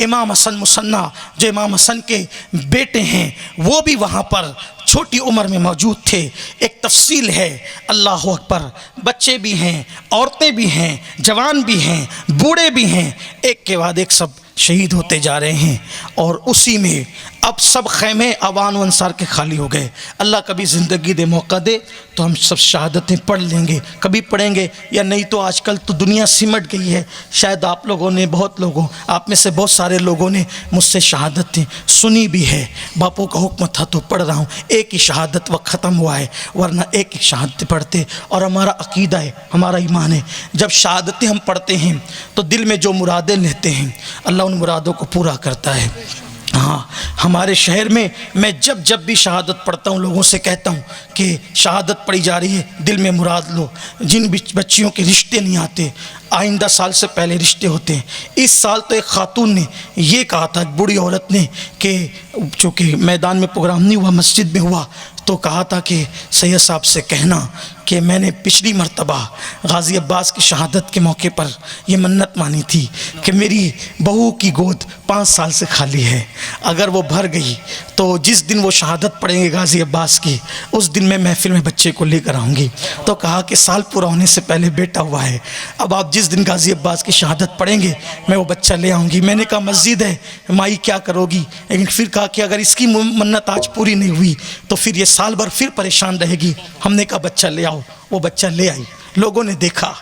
امام حسن مثنیٰ جو امام حسن کے بیٹے ہیں وہ بھی وہاں پر چھوٹی عمر میں موجود تھے۔ ایک تفصیل ہے، اللہ اکبر، بچے بھی ہیں، عورتیں بھی ہیں، جوان بھی ہیں، بوڑھے بھی ہیں، ایک کے بعد ایک سب شہید ہوتے جا رہے ہیں۔ اور اسی میں اب سب خیمے اوان و انصار کے خالی ہو گئے۔ اللہ کبھی زندگی دے موقع دے تو ہم سب شہادتیں پڑھ لیں گے، کبھی پڑھیں گے، یا نہیں تو آج کل تو دنیا سمٹ گئی ہے، شاید آپ لوگوں نے، بہت لوگوں، آپ میں سے بہت سارے لوگوں نے مجھ سے شہادتیں سنی بھی ہے، باپو کا حکم تھا تو پڑھ رہا ہوں، ایک ہی شہادت وقت ختم ہوا ہے، ورنہ ایک ایک شہادتیں پڑھتے۔ اور ہمارا عقیدہ ہے، ہمارا ایمان ہے، جب شہادتیں ہم پڑھتے ہیں تو دل میں جو مرادیں لیتے ہیں اللہ ان مرادوں کو پورا کرتا ہے۔ ہاں، ہمارے شہر میں جب بھی شہادت پڑھتا ہوں لوگوں سے کہتا ہوں کہ شہادت پڑھی جا رہی ہے، دل میں مراد لو۔ جن بچیوں کے رشتے نہیں آتے، آئندہ سال سے پہلے رشتے ہوتے ہیں۔ اس سال تو ایک خاتون نے یہ کہا تھا، ایک بوڑھی عورت نے، کہ چونکہ میدان میں پروگرام نہیں ہوا، مسجد میں ہوا، تو کہا تھا کہ سید صاحب سے کہنا کہ میں نے پچھلی مرتبہ غازی عباس کی شہادت کے موقع پر یہ منت مانی تھی کہ میری بہو کی گود 5 سال سے خالی ہے، اگر وہ بھر گئی تو جس دن وہ شہادت پڑھیں گے غازی عباس کی، اس دن میں محفل میں بچے کو لے کر آؤں گی۔ تو کہا کہ سال پورا ہونے سے پہلے بیٹا ہوا ہے، اب آپ جس دن غازی عباس کی شہادت پڑھیں گے میں وہ بچہ لے آؤں گی۔ میں نے کہا مسجد ہے مائی کیا کرو گی، لیکن پھر کہا کہ اگر اس کی منت آج پوری نہیں ہوئی تو پھر یہ سال بھر پھر پریشان رہے گی۔ ہم نے کہا بچہ لے آؤ، وہ بچہ لے آئی، لوگوں نے دیکھا،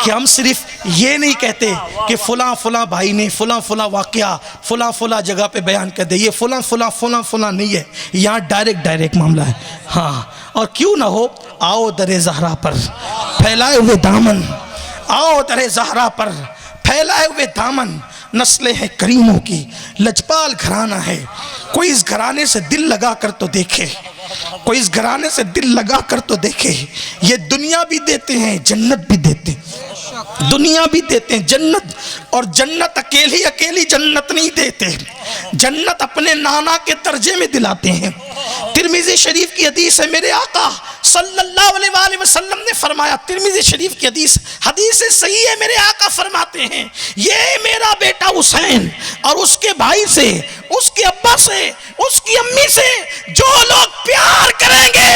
کہ ہم صرف یہ نہیں کہتے کہ فلاں فلاں بھائی نے فلاں فلاں واقعہ فلاں فلاں جگہ پہ بیان کر دے، یہ فلاں فلاں فلاں فلاں نہیں ہے، یہاں ڈائریکٹ معاملہ ہے. ہاں، اور کیوں نہ ہو، آؤ در زہرا پر پھیلائے ہوئے دامن، آؤ در زہرا پر پھیلائے ہوئے دامن، نسلیں ہیں کریموں کی، لجپال گھرانہ ہے. کوئی اس گھرانے سے دل لگا کر تو دیکھے، کوئی اس گھرانے سے دل لگا کر تو دیکھے. یہ دنیا بھی دیتے ہیں، جنت بھی دیتے ہیں، دنیا بھی دیتے ہیں جنت. اور جنت اکیلی جنت نہیں دیتے، جنت اپنے نانا کے درجے میں دلاتے ہیں. ترمذی شریف کی حدیث ہے، میرے آقا صلی اللہ علیہ وآلہ وسلم نے فرمایا، ترمذی شریف کی حدیث صحیح ہے، میرے آقا فرماتے ہیں، یہ میرا بیٹا حسین اور اس کے بھائی سے، اس کے ابا سے، اس کی امی سے جو لوگ پیار کریں گے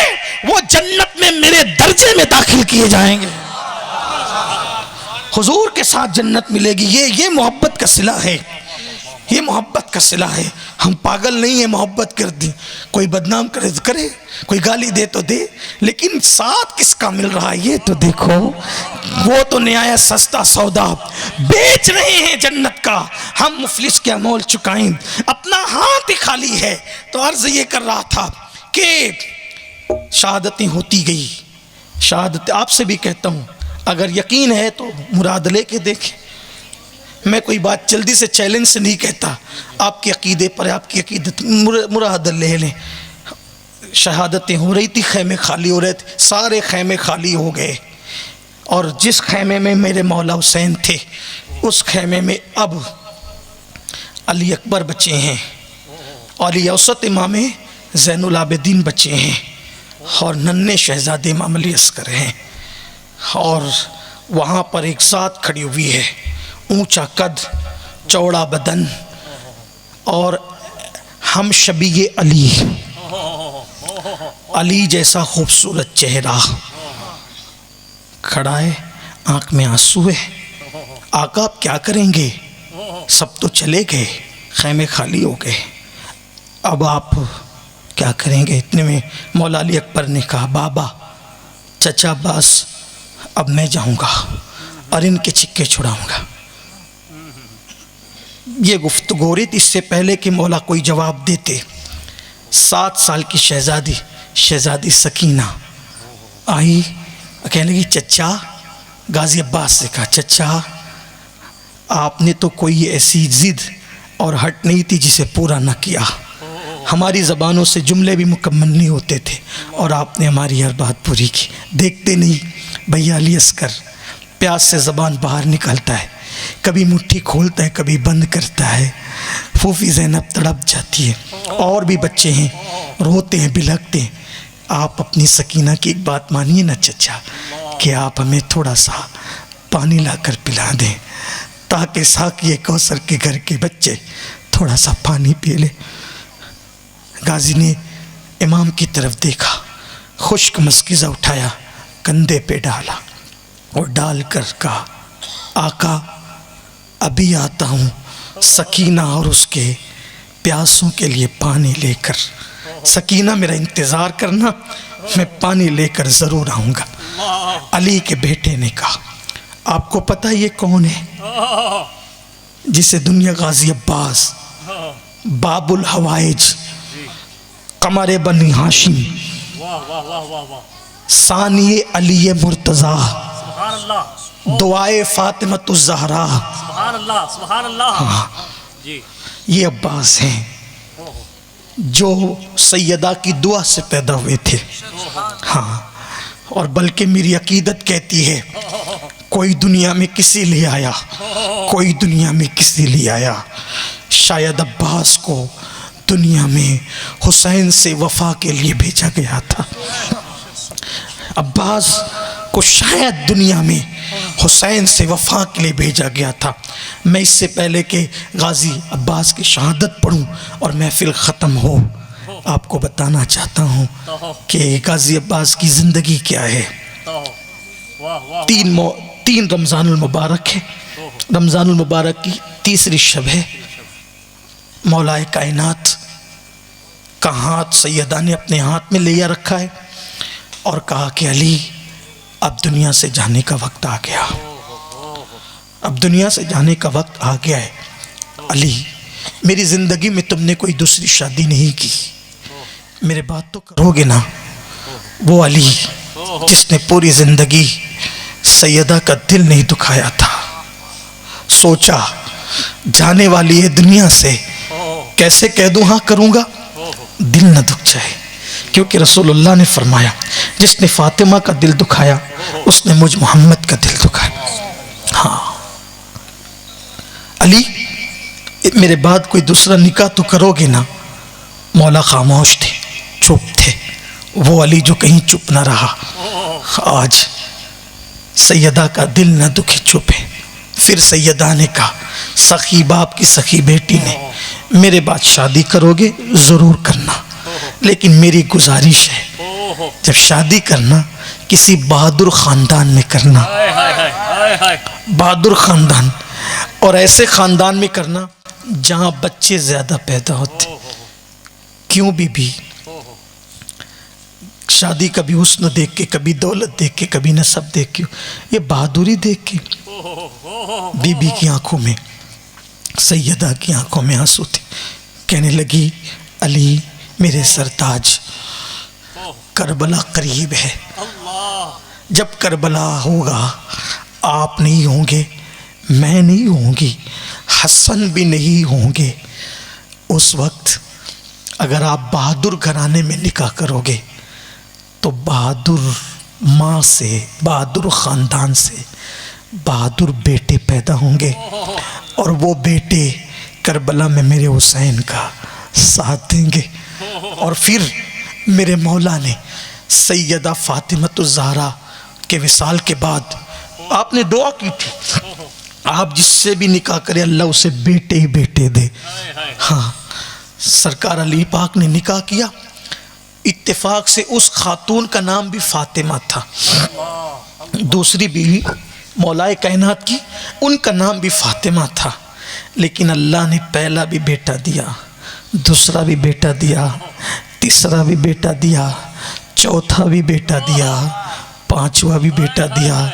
وہ جنت میں میرے درجے میں داخل کیے جائیں گے، حضور کے ساتھ جنت ملے گی. یہ محبت کا صلہ ہے، یہ محبت کا صلہ ہے. ہم پاگل نہیں ہیں محبت کر دیں، کوئی بدنام کرے تو کرے، کوئی گالی دے تو دے، لیکن ساتھ کس کا مل رہا ہے یہ تو دیکھو. وہ تو نہایت سستا سودا بیچ رہے ہیں جنت کا، ہم مفلس کیا مول چکائیں، اپنا ہاتھ ہی خالی ہے. تو عرض یہ کر رہا تھا کہ شہادتیں ہوتی گئی، شہادت آپ سے بھی کہتا ہوں، اگر یقین ہے تو مراد لے کے دیکھیں. میں کوئی بات جلدی سے چیلنج سے نہیں کہتا، آپ کے عقیدے پر آپ کی عقیدت مراد لے لیں. شہادتیں ہو رہی تھی، خیمے خالی ہو رہے تھے، سارے خیمے خالی ہو گئے. اور جس خیمے میں میرے مولا حسین تھے اس خیمے میں اب علی اکبر بچے ہیں، علی اوسط امام زین العابدین بچے ہیں، اور ننھے شہزادے امام علی اصغر ہیں. اور وہاں پر ایک ذات کھڑی ہوئی ہے، اونچا قد، چوڑا بدن، اور ہم شبیہ علی، علی جیسا خوبصورت چہرہ، کھڑا ہے، آنکھ میں آنسو ہے. آقا آپ کیا کریں گے؟ سب تو چلے گئے، خیمے خالی ہو گئے، اب آپ کیا کریں گے؟ اتنے میں مولا علی اکبر نے کہا، بابا، چچا عباس، اب میں جاؤں گا اور ان کے چھکے چھڑاؤں گا. یہ گفتگو ہو رہی تھی، اس سے پہلے کہ مولا کوئی جواب دیتے 7 سال کی شہزادی سکینہ آئی، کہنے لگی، چچا، غازی عباس سے کہا، چچا آپ نے تو کوئی ایسی ضد اور ہٹ نہیں تھی جسے پورا نہ کیا. ہماری زبانوں سے جملے بھی مکمل نہیں ہوتے تھے اور آپ نے ہماری ہر بات پوری کی. دیکھتے نہیں بھیا علی اصغر پیاس سے زبان باہر نکالتا ہے، کبھی مٹھی کھولتا ہے کبھی بند کرتا ہے. پھوفی زینب تڑپ جاتی ہے، اور بھی بچے ہیں، روتے ہیں، بلکتے ہیں. آپ اپنی سکینہ کی ایک بات مانیے نا چچا، کہ آپ ہمیں تھوڑا سا پانی لا کر پلا دیں تاکہ ساقی کوثر کے گھر کے بچے تھوڑا سا پانی پی لے. غازی نے امام کی طرف دیکھا، خشک مسکیزہ اٹھایا، کندھے پہ ڈالا اور ڈال کر کہا، آقا ابھی آتا ہوں، سکینہ اور اس کے پیاسوں کے لیے پانی لے کر. سکینہ میرا انتظار کرنا، میں پانی لے کر ضرور آؤں گا. علی کے بیٹے نے کہا، آپ کو پتہ یہ کون ہے؟ جسے دنیا غازی عباس، باب الحوائج، قمر بنی ہاشم، ثانی علی مرتضیٰ، دعائے فاطمۃ الزہرا، یہ عباس ہیں جو سیدہ کی دعا سے پیدا ہوئے تھے. ہاں، اور بلکہ میری عقیدت کہتی ہے کوئی دنیا میں کسی لیے آیا، کوئی دنیا میں کسی لیے آیا. شاید عباس کو دنیا میں حسین سے وفا کے لیے بھیجا گیا تھا. عباس کو شاید دنیا میں حسین سے وفا کے لیے بھیجا گیا تھا. میں اس سے پہلے کہ غازی عباس کی شہادت پڑھوں اور محفل ختم ہو، آپ کو بتانا چاہتا ہوں کہ غازی عباس کی زندگی کیا ہے. 3 رمضان المبارک ہے، رمضان المبارک کی 3ری شب ہے. مولا کائنات کا ہاتھ سیدہ نے اپنے ہاتھ میں لیا رکھا ہے اور کہا کہ علی اب دنیا سے جانے کا وقت آ گیا. اب دنیا سے جانے کا وقت آ گیا ہے. علی میری زندگی میں تم نے کوئی دوسری شادی نہیں کی, میرے بات تو کرو گے نا. وہ علی جس نے پوری زندگی سیدہ کا دل نہیں دکھایا تھا, سوچا جانے والی ہے دنیا سے, کیسے کہہ دوں ہاں کروں گا, دل نہ دکھ جائے. کیونکہ رسول اللہ نے فرمایا جس نے فاطمہ کا دل دکھایا اس نے مجھ محمد کا دل دکھایا. ہاں علی میرے بعد کوئی دوسرا نکاح تو کرو گے نا. مولا خاموش تھے, چپ تھے. وہ علی جو کہیں چپ نہ رہا. آج سیدہ کا دل نہ دکھے, چپ ہے. پھر سیدہ نے کہا, سخی باپ کی سخی بیٹی نے, میرے بعد شادی کرو گے ضرور کرنا, لیکن میری گزارش ہے جب شادی کرنا کسی بہادر خاندان میں کرنا. بہادر خاندان, اور ایسے خاندان میں کرنا جہاں بچے زیادہ پیدا ہوتے. کیوں بی شادی کبھی حسن دیکھ کے, کبھی دولت دیکھ کے, کبھی نسب دیکھ کے, یہ بہادری دیکھ کے. بی بی کی آنکھوں میں, سیدہ کی آنکھوں میں آنسو تھے. کہنے لگی علی میرے سرتاج, کربلا قریب ہے. جب کربلا ہوگا آپ نہیں ہوں گے, میں نہیں ہوں گی, حسن بھی نہیں ہوں گے. اس وقت اگر آپ بہادر گھرانے میں نکاح کرو گے تو بہادر ماں سے, بہادر خاندان سے بہادر بیٹے پیدا ہوں گے, اور وہ بیٹے کربلا میں میرے حسین کا ساتھ دیں گے. اور پھر میرے مولا نے سیدہ فاطمۃ الزہرا کے وصال کے بعد آپ نے دعا کی تھی, آپ جس سے بھی نکاح کرے اللہ اسے بیٹے ہی بیٹے دے. ہاں سرکار علی پاک نے نکاح کیا. اتفاق سے اس خاتون کا نام بھی فاطمہ تھا. دوسری بیوی مولائے کائنات کی, ان کا نام بھی فاطمہ تھا. لیکن اللہ نے پہلا بھی بیٹا دیا, دوسرا بھی بیٹا دیا, تیسرا بھی بیٹا دیا, چوتھا بھی بیٹا دیا, پانچواں بھی بیٹا دیا.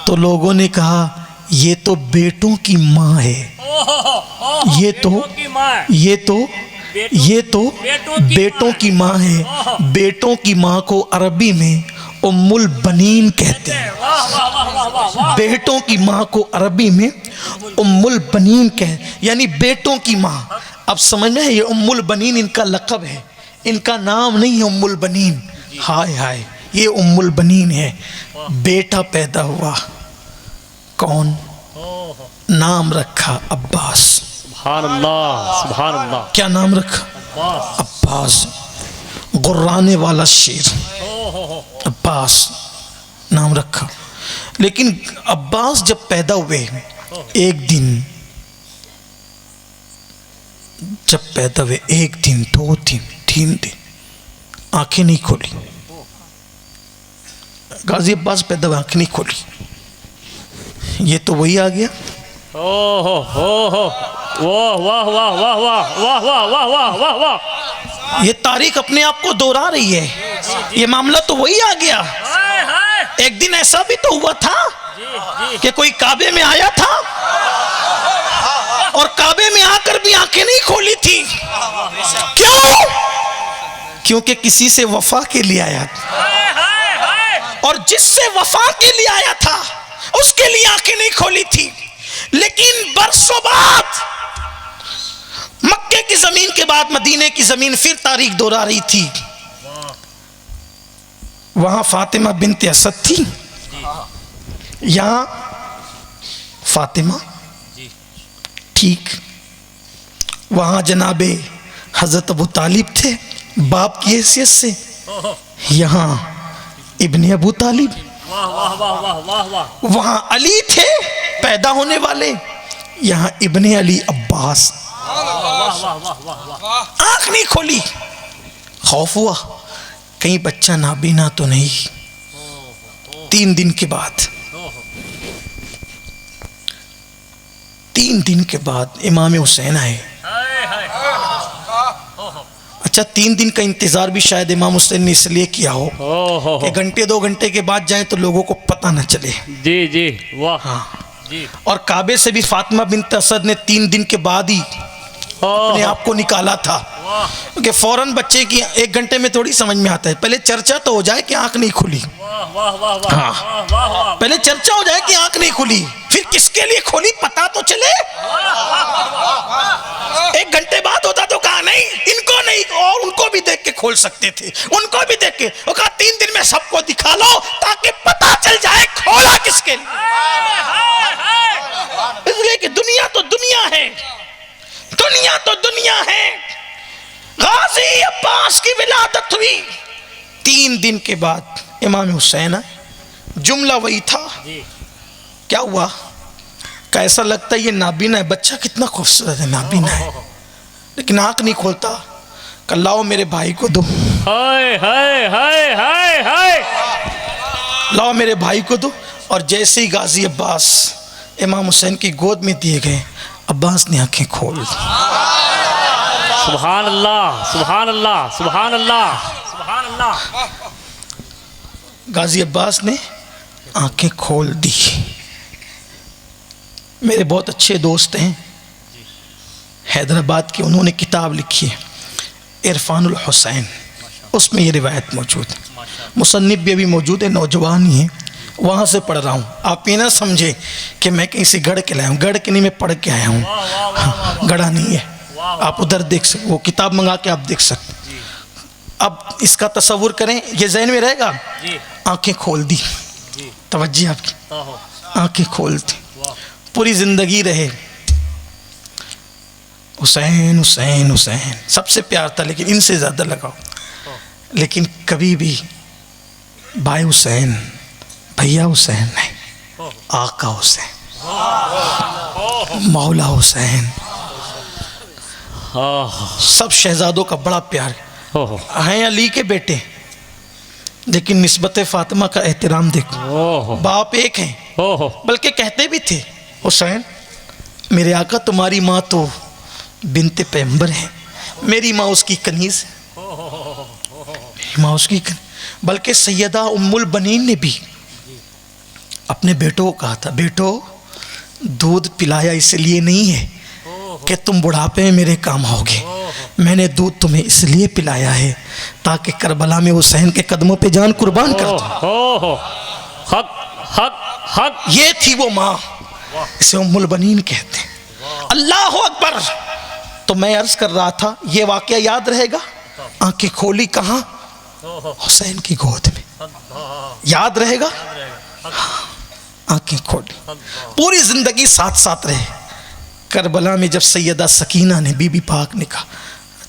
تو لوگوں نے کہا یہ تو بیٹوں کی ماں ہے, یہ تو بیٹوں کی ماں ہے. بیٹوں کی ماں کو عربی میں ام البنین کہتے ہیں. بیٹوں کی ماں کو عربی میں ام البنین کہتے ہیں, یعنی بیٹوں کی ماں. اب سمجھ میں, یہ ام البنین ان کا لقب ہے, ان کا نام نہیں ہے ام البنین. ہائے ہائے, یہ ام البنین ہے. بیٹا پیدا ہوا, کون؟ نام رکھا عباس. سبحان اللہ, سبحان اللہ. کیا نام رکھا؟ عباس. غرانے والا شیر, عباس نام رکھا. لیکن عباس جب پیدا ہوئے, ایک دن جب پیدا ہوئے, ایک دن, دو دن, تین دن آنکھیں نہیں کھولی. غازی عباس پیدا ہوئے, آنکھیں نہیں کھولی. یہ تو وہی آ گیا. واہ واہ واہ واہ واہ واہ واہ واہ واہ واہ واہ. یہ تاریخ اپنے آپ کو دوہرا رہی ہے. یہ معاملہ تو وہی آ گیا. ایک دن ایسا بھی تو ہوا تھا کہ کوئی کعبے میں آیا تھا اور کعبے میں آ کر بھی آنکھیں نہیں کھولی تھی. کیوں؟ کیونکہ کسی سے وفا کے لیے آیا تھا, اور جس سے وفا کے لیے آیا تھا اس کے لیے آنکھیں نہیں کھولی تھی. لیکن برسوں بعد مکے کی زمین کے بعد مدینے کی زمین پھر تاریخ دوہرا رہی تھی. وہاں فاطمہ بنت اسد تھی, یہاں فاطمہ ٹھیک. وہاں جناب حضرت ابو طالب تھے باپ کی حیثیت سے, یہاں ابن ابو طالب. وہاں علی تھے پیدا ہونے والے, یہاں ابن علی عباس. آنکھ نہیں کھولی, خوف ہوا کہیں بچہ نابینا تو نہیں. 3 دن کے بعد 3 دن کے بعد امام حسین آئے. اچھا 3 دن کا انتظار بھی شاید امام حسین نے اس لیے کیا ہو کہ گھنٹے 2 گھنٹے کے بعد جائیں تو لوگوں کو پتہ نہ چلے. جی جی واہ. ہاں جی اور کعبے سے بھی فاطمہ بنت اسد نے 3 دن کے بعد ہی اپنے آپ کو نکالا تھا، کہ فوراً بچے کی 1 گھنٹے میں تھوڑی سمجھ میں آتا ہے، پہلے چرچا تو ہو جائے کہ آنکھ نہیں کھلی، پہلے چرچا ہو جائے کہ آنکھ نہیں کھلی، پھر کس کے لیے کھولی پتا تو چلے۔ 1 گھنٹے بعد ہوتا تو کہا نہیں، ان کو نہیں، اور ان کو بھی دیکھ کے کھول سکتے تھے، ان کو بھی دیکھ کے، وہ کہا 3 دن میں سب کو دکھا لو تاکہ پتا چل جائے کھولا کس کے لیے۔ اس لیے کہ دنیا تو دنیا ہے، دنیا تو دنیا ہے۔ غازی عباس کی ولادت ہوئی، 3 دن کے بعد امام حسین آئے، جملہ وہی تھا، کیا ہوا؟ کیسا لگتا ہے یہ نابینا ہے، بچہ کتنا خوبصورت ہے، نابینا ہے لیکن آنکھ نہیں کھولتا، کہ لاؤ میرے بھائی کو دو، ہائے ہائے ہائے ہائے ہائے، لاؤ میرے بھائی کو دو۔ اور جیسے ہی غازی عباس امام حسین کی گود میں دیے گئے، عباس نے آنکھیں کھول دی۔ سبحان اللہ سبحان اللہ سبحان اللہ سبحان اللہ۔ غازی عباس نے آنکھیں کھول دی۔ میرے بہت اچھے دوست ہیں حیدرآباد کے، انہوں نے کتاب لکھی ہے عرفان الحسین، اس میں یہ روایت موجود ہے، مصنف بھی ابھی موجود ہے، نوجوان ہی ہیں، وہاں سے پڑھ رہا ہوں، آپ یہ نہ سمجھے کہ میں کہیں سے گڑھ کے لایا ہوں، گڑھ کے نہیں، میں پڑھ کے آیا ہوں، گڑھا نہیں ہے، آپ ادھر دیکھ سکتے، وہ کتاب منگا کے آپ دیکھ سکتے۔ اب اس کا تصور کریں، یہ ذہن میں رہے گا، آنکھیں کھول دی، توجہ آپ کی، آنکھیں کھول دی، پوری زندگی رہے حسین حسین حسین، سب سے پیار تھا لیکن ان سے زیادہ لگاؤ، لیکن کبھی بھی بھائی حسین، بھیا حسین نہیں، آقا حسین، مولا حسین، سب شہزادوں کا بڑا پیار ہیں، علی کے بیٹے لیکن نسبت فاطمہ کا احترام دیکھو، باپ ایک ہیں، بلکہ کہتے بھی تھے حسین میرے آقا تمہاری ماں تو بنت پیغمبر ہے، میری ماں اس کی کنیز ہے، میری ماں اس کی کنیز، بلکہ سیدہ ام البنین نے بھی اپنے بیٹوں کو کہا تھا، بیٹو دودھ پلایا اس لیے نہیں ہے کہ تم بڑھاپے میں میرے کام ہوگے، میں نے دودھ تمہیں اس لیے پلایا ہے تاکہ کربلا میں حسین کے قدموں پہ جان قربان کر دو۔ حق حق حق، یہ تھی وہ ماں، اسے ام البنین کہتے ہیں۔ اللہ اکبر۔ تو میں عرض کر رہا تھا یہ واقعہ یاد رہے گا، آنکھیں کھولی کہاں؟ حسین کی گود میں، یاد رہے گا، آنکھیں کھولی، پوری زندگی ساتھ ساتھ رہے۔ کربلا میں جب سیدہ سکینہ نے بی بی پاک نے کہا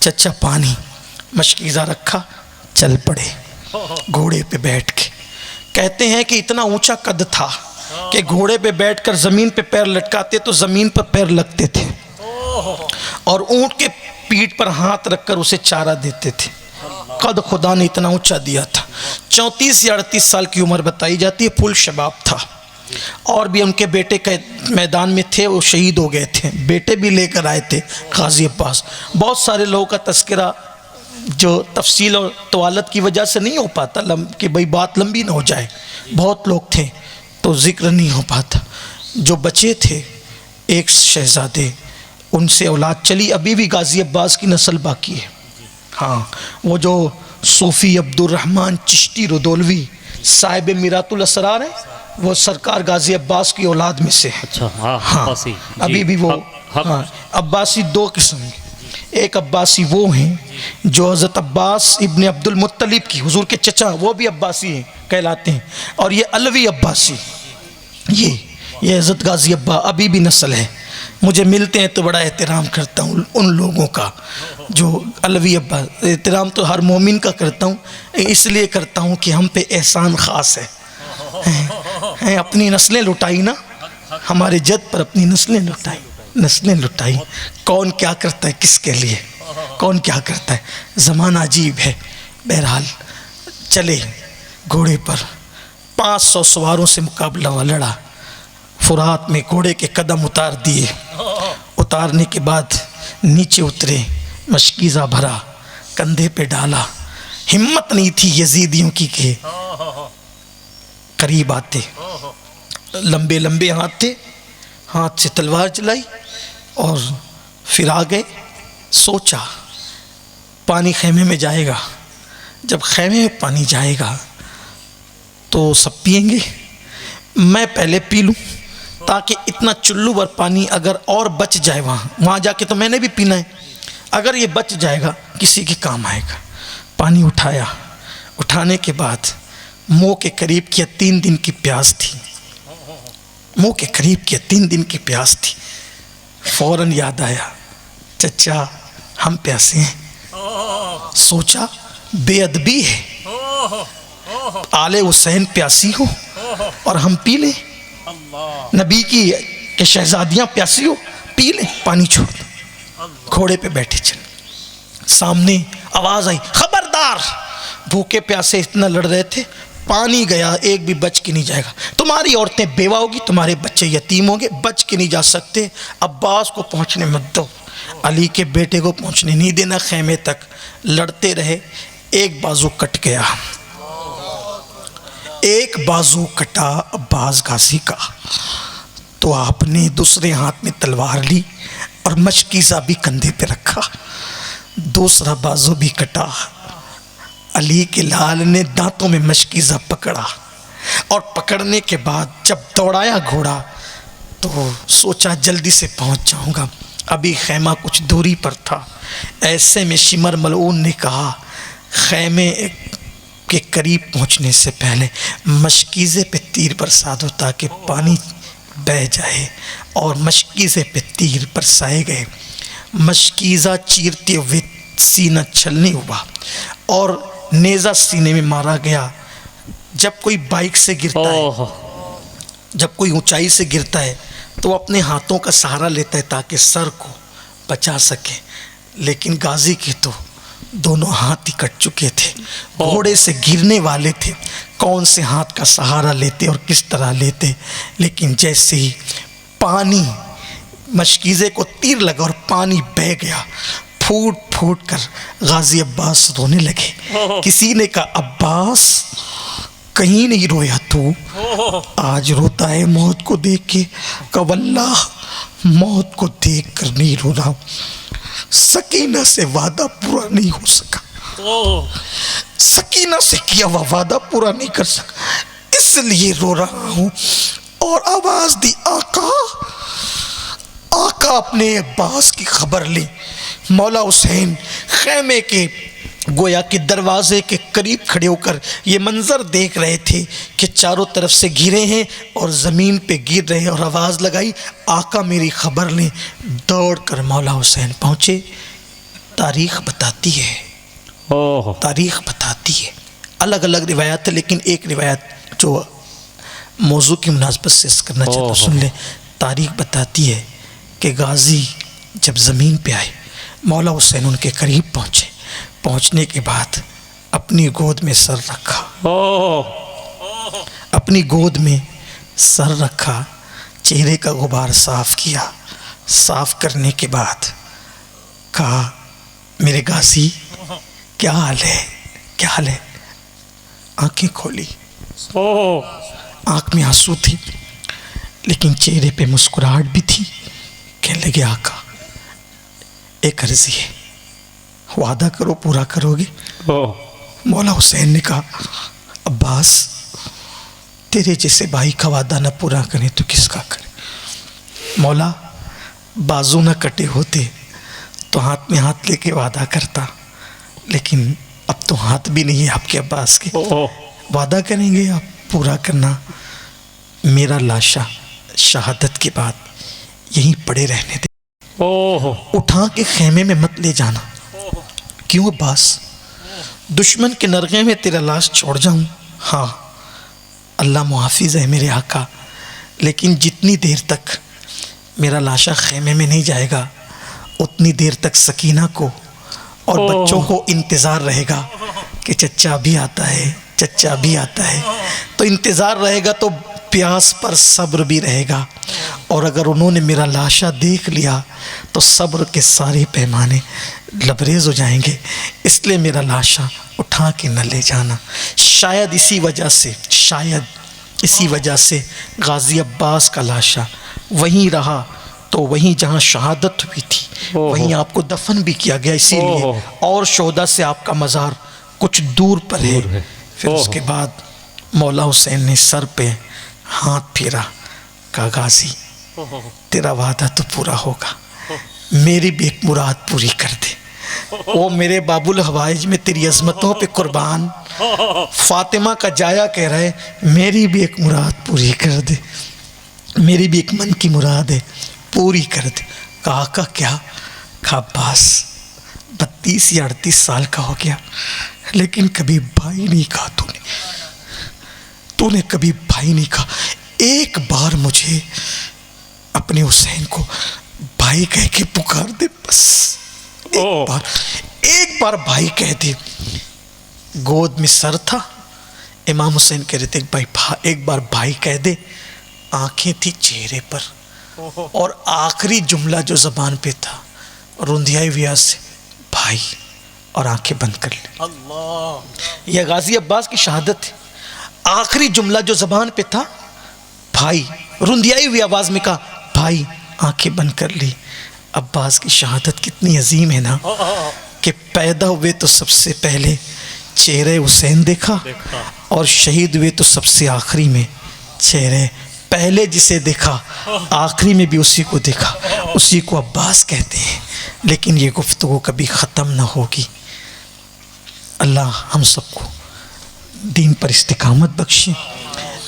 چچا پانی، مشکیزہ رکھا، چل پڑے گھوڑے پہ بیٹھ کے، کہتے ہیں کہ اتنا اونچا قد تھا کہ گھوڑے پہ بیٹھ کر زمین پہ پیر لٹکاتے تو زمین پر پیر لگتے تھے، اور اونٹ کے پیٹھ پر ہاتھ رکھ کر اسے چارہ دیتے تھے، قد خدا نے اتنا اونچا دیا تھا۔ 34 یا 38 سال کی عمر بتائی جاتی ہے، پھول شباب تھا، اور بھی ان کے بیٹے کے میدان میں تھے، وہ شہید ہو گئے تھے، بیٹے بھی لے کر آئے تھے غازی عباس۔ بہت سارے لوگوں کا تذکرہ جو تفصیل اور طوالت کی وجہ سے نہیں ہو پاتا کہ بھئی بات لمبی نہ ہو جائے، بہت لوگ تھے تو ذکر نہیں ہو پاتا۔ جو بچے تھے 1 شہزادے، ان سے اولاد چلی، ابھی بھی غازی عباس کی نسل باقی ہے۔ ہاں، وہ جو صوفی عبد الرحمن چشتی ردولوی صاحب میرات الاسرار ہیں، وہ سرکار غازی عباس کی اولاد میں سے ہے۔ اچھا، ہاں، عباسی، ابھی بھی وہ عباسی 2 قسم ہیں، ایک عباسی وہ ہیں جو حضرت عباس ابن عبد المطلب کی، حضور کے چچا، وہ بھی عباسی ہیں کہلاتے ہیں، اور یہ علوی عباسی، یہ حضرت غازی عباس ابھی بھی نسل ہے۔ مجھے ملتے ہیں تو بڑا احترام کرتا ہوں ان لوگوں کا جو علوی عباس، احترام تو ہر مومن کا کرتا ہوں، اس لیے کرتا ہوں کہ ہم پہ احسان خاص ہے، اپنی نسلیں لٹائی نا، ہمارے جد پر اپنی نسلیں لٹائی، کون کیا کرتا ہے کس کے لیے، کون کیا کرتا ہے، زمانہ عجیب ہے۔ بہرحال چلے گھوڑے پر، 500 سواروں سے مقابلہ لڑا، فرات میں گھوڑے کے قدم اتار دیے، اتارنے کے بعد نیچے اترے، مشکیزہ بھرا، کندھے پہ ڈالا، ہمت نہیں تھی یزیدیوں کی کہ قریب آتے، لمبے لمبے ہاتھ تھے، ہاتھ سے تلوار چلائی اور پھر آ گئے. سوچا پانی خیمے میں جائے گا، جب خیمے میں پانی جائے گا تو سب پئیں گے، میں پہلے پی لوں تاکہ اتنا چلو بھر پانی اگر اور بچ جائے وہاں جا کے تو میں نے بھی پینا ہے، اگر یہ بچ جائے گا کسی کے کام آئے گا. پانی اٹھایا، اٹھانے کے بعد منہ کے قریب کیا، 3 دن کی پیاس تھی، منہ کے قریب کیا، 3 دن کی پیاس تھی. فوراً یاد آیا چچا ہم پیاسے ہیں. سوچا بے ادبی ہے، آل حسین پیاسی ہو اور ہم پی لیں، نبی کی کہ شہزادیاں پیاسی ہو پی لیں، پانی چھوڑ دو. گھوڑے پہ بیٹھے چل، سامنے آواز آئی خبردار، بھوکے پیاسے اتنا لڑ رہے تھے، پانی گیا ایک بھی بچ کے نہیں جائے گا، تمہاری عورتیں بیوہ ہوگی، تمہارے بچے یتیم ہوں گے، بچ کے نہیں جا سکتے. عباس کو پہنچنے مت دو، علی کے بیٹے کو پہنچنے نہیں دینا. خیمے تک لڑتے رہے، ایک بازو کٹ گیا، ایک بازو کٹا عباس غازی کا، تو آپ نے دوسرے ہاتھ میں تلوار لی اور مشکیزہ بھی کندھے پہ رکھا. دوسرا بازو بھی کٹا، علی کے لال نے دانتوں میں مشکیزہ پکڑا، اور پکڑنے کے بعد جب دوڑایا گھوڑا تو سوچا جلدی سے پہنچ جاؤں گا، ابھی خیمہ کچھ دوری پر تھا. ایسے میں شمر ملعون نے کہا خیمے کے قریب پہنچنے سے پہلے مشکیزے پہ تیر برسا دو تاکہ پانی بہہ جائے، اور مشکیزے پہ تیر برسائے گئے. مشکیزہ چیرتے ہوئے سینہ چھلنی ہوا اور نیزہ سینے میں مارا گیا. جب کوئی بائک سے گرتا ہے، جب کوئی اونچائی سے گرتا ہے تو وہ اپنے ہاتھوں کا سہارا لیتا ہے تاکہ سر کو بچا سکے، لیکن غازی کے تو دونوں ہاتھ ہی کٹ چکے تھے، گھوڑے سے گرنے والے تھے، کون سے ہاتھ کا سہارا لیتے اور کس طرح لیتے. لیکن جیسے ہی پانی مشکیزے کو تیر لگا اور پانی بہہ گیا، پھوٹ پھوٹ کر غازی عباس رونے لگے. کسی نے کہا عباس کہیں نہیں رویا تو، آج روتا ہے موت کو دیکھ کے. کہ واللہ موت کو دیکھ کر نہیں رو رہا، سکینہ سے وعدہ پورا نہیں ہو سکا، سکینہ سے کیا ہوا وعدہ پورا نہیں کر سکا، اس لیے رو رہا ہوں. اور آواز دی آقا. آقا اپنے عباس کی خبر لی. مولا حسین خیمے کے گویا کہ دروازے کے قریب کھڑے ہو کر یہ منظر دیکھ رہے تھے کہ چاروں طرف سے گھرے ہیں اور زمین پہ گر رہے ہیں، اور آواز لگائی آقا میری خبر لیں. دوڑ کر مولا حسین پہنچے. تاریخ بتاتی ہے، تاریخ بتاتی ہے، الگ الگ روایات ہے، لیکن ایک روایت جو موضوع کی مناسبت سے اس کرنا چاہتا ہوں سن لیں. تاریخ بتاتی ہے کہ غازی جب زمین پہ آئے، مولا حسین ان کے قریب پہنچے، پہنچنے کے بعد اپنی گود میں سر رکھا، اپنی گود میں سر رکھا، چہرے کا غبار صاف کیا. صاف کرنے کے بعد کہا میرے غازی کیا حال ہے، کیا حال ہے. آنکھیں کھولی، آنکھ میں آنسو تھی لیکن چہرے پہ مسکراہٹ بھی تھی. کہنے لگے آقا ایک عرضی ہے، وعدہ کرو پورا کرو گے. مولا حسین نے کہا عباس تیرے جیسے بھائی کا وعدہ نہ پورا کرے تو کس کا کرے. مولا بازو نہ کٹے ہوتے تو ہاتھ میں ہاتھ لے کے وعدہ کرتا، لیکن اب تو ہاتھ بھی نہیں ہے آپ کے عباس کے. وعدہ کریں گے آپ پورا کرنا. میرا لاشا شہادت کے بعد یہیں پڑے رہنے دے، اٹھا کے خیمے میں مت لے جانا. کیوں عباس؟ دشمن کے نرغے میں تیرا لاش چھوڑ جاؤں؟ ہاں اللہ محافظ ہے میرے آقا، لیکن جتنی دیر تک میرا لاشا خیمے میں نہیں جائے گا اتنی دیر تک سکینہ کو اور بچوں کو انتظار رہے گا کہ چچا بھی آتا ہے، چچا بھی آتا ہے. تو انتظار رہے گا تو پیاس پر صبر بھی رہے گا، اور اگر انہوں نے میرا لاشا دیکھ لیا تو صبر کے سارے پیمانے لبریز ہو جائیں گے. اس لیے میرا لاشا اٹھا کے نہ لے جانا. شاید اسی وجہ سے، اسی وجہ سے غازی عباس کا لاشا وہیں رہا، تو وہیں جہاں شہادت ہوئی تھی وہیں آپ کو دفن بھی کیا گیا، اسی لیے اور شہداء سے آپ کا مزار کچھ دور پر ہے۔ پھر اس کے بعد مولا حسین نے سر پہ ہاتھ پھیرا، کہا غازی تیرا وعدہ تو پورا ہوگا، میری بھی ایک مراد پوری کر دے۔ وہ میرے باب الحوائج میں تیری عظمتوں پہ قربان، فاطمہ کا جایا کہہ رہا ہے میری بھی ایک مراد پوری کر دے، میری بھی ایک من کی مراد ہے پوری کر دے۔ کہا آقا کیا؟ کہا عباس 32 یا 38 سال کا ہو گیا لیکن کبھی بھائی نہیں کہا تو نے کبھی بھائی نہیں کہا، ایک بار مجھے اپنے حسین کو بھائی کہہ کے پکار دے، بس ایک بار بھائی کہہ دے۔ گود میں سر تھا، امام حسین کہہ رہے تھے ایک بار بھائی کہہ دے، آنکھیں تھی چہرے پر، اور آخری جملہ جو زبان پہ تھا رندیائی ویاز سے بھائی، اور آنکھیں بند کر لی۔ یہ غازی عباس کی شہادت ہے، آخری جملہ جو زبان پہ تھا بھائی، رندیائی ہوئی آواز میں کہا بھائی، آنکھیں بند کر لی۔ عباس کی شہادت کتنی عظیم ہے نا، کہ پیدا ہوئے تو سب سے پہلے چہرے حسین دیکھا، اور شہید ہوئے تو سب سے آخری میں چہرے پہلے جسے دیکھا آخری میں بھی اسی کو دیکھا، اسی کو عباس کہتے ہیں۔ لیکن یہ گفتگو کبھی ختم نہ ہوگی۔ اللہ ہم سب کو دین پر استقامت بخشے،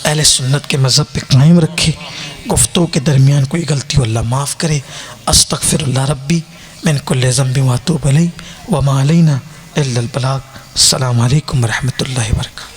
اہل سنت کے مذہب پہ قائم رکھے، گفتگو کے درمیان کوئی غلطی ہو اللہ معاف کرے۔ استغفر اللہ ربی من کل ذنب واتوب الیہ وما علینا الا البلاغ۔ السلام علیکم ورحمۃ اللہ وبرکاتہ۔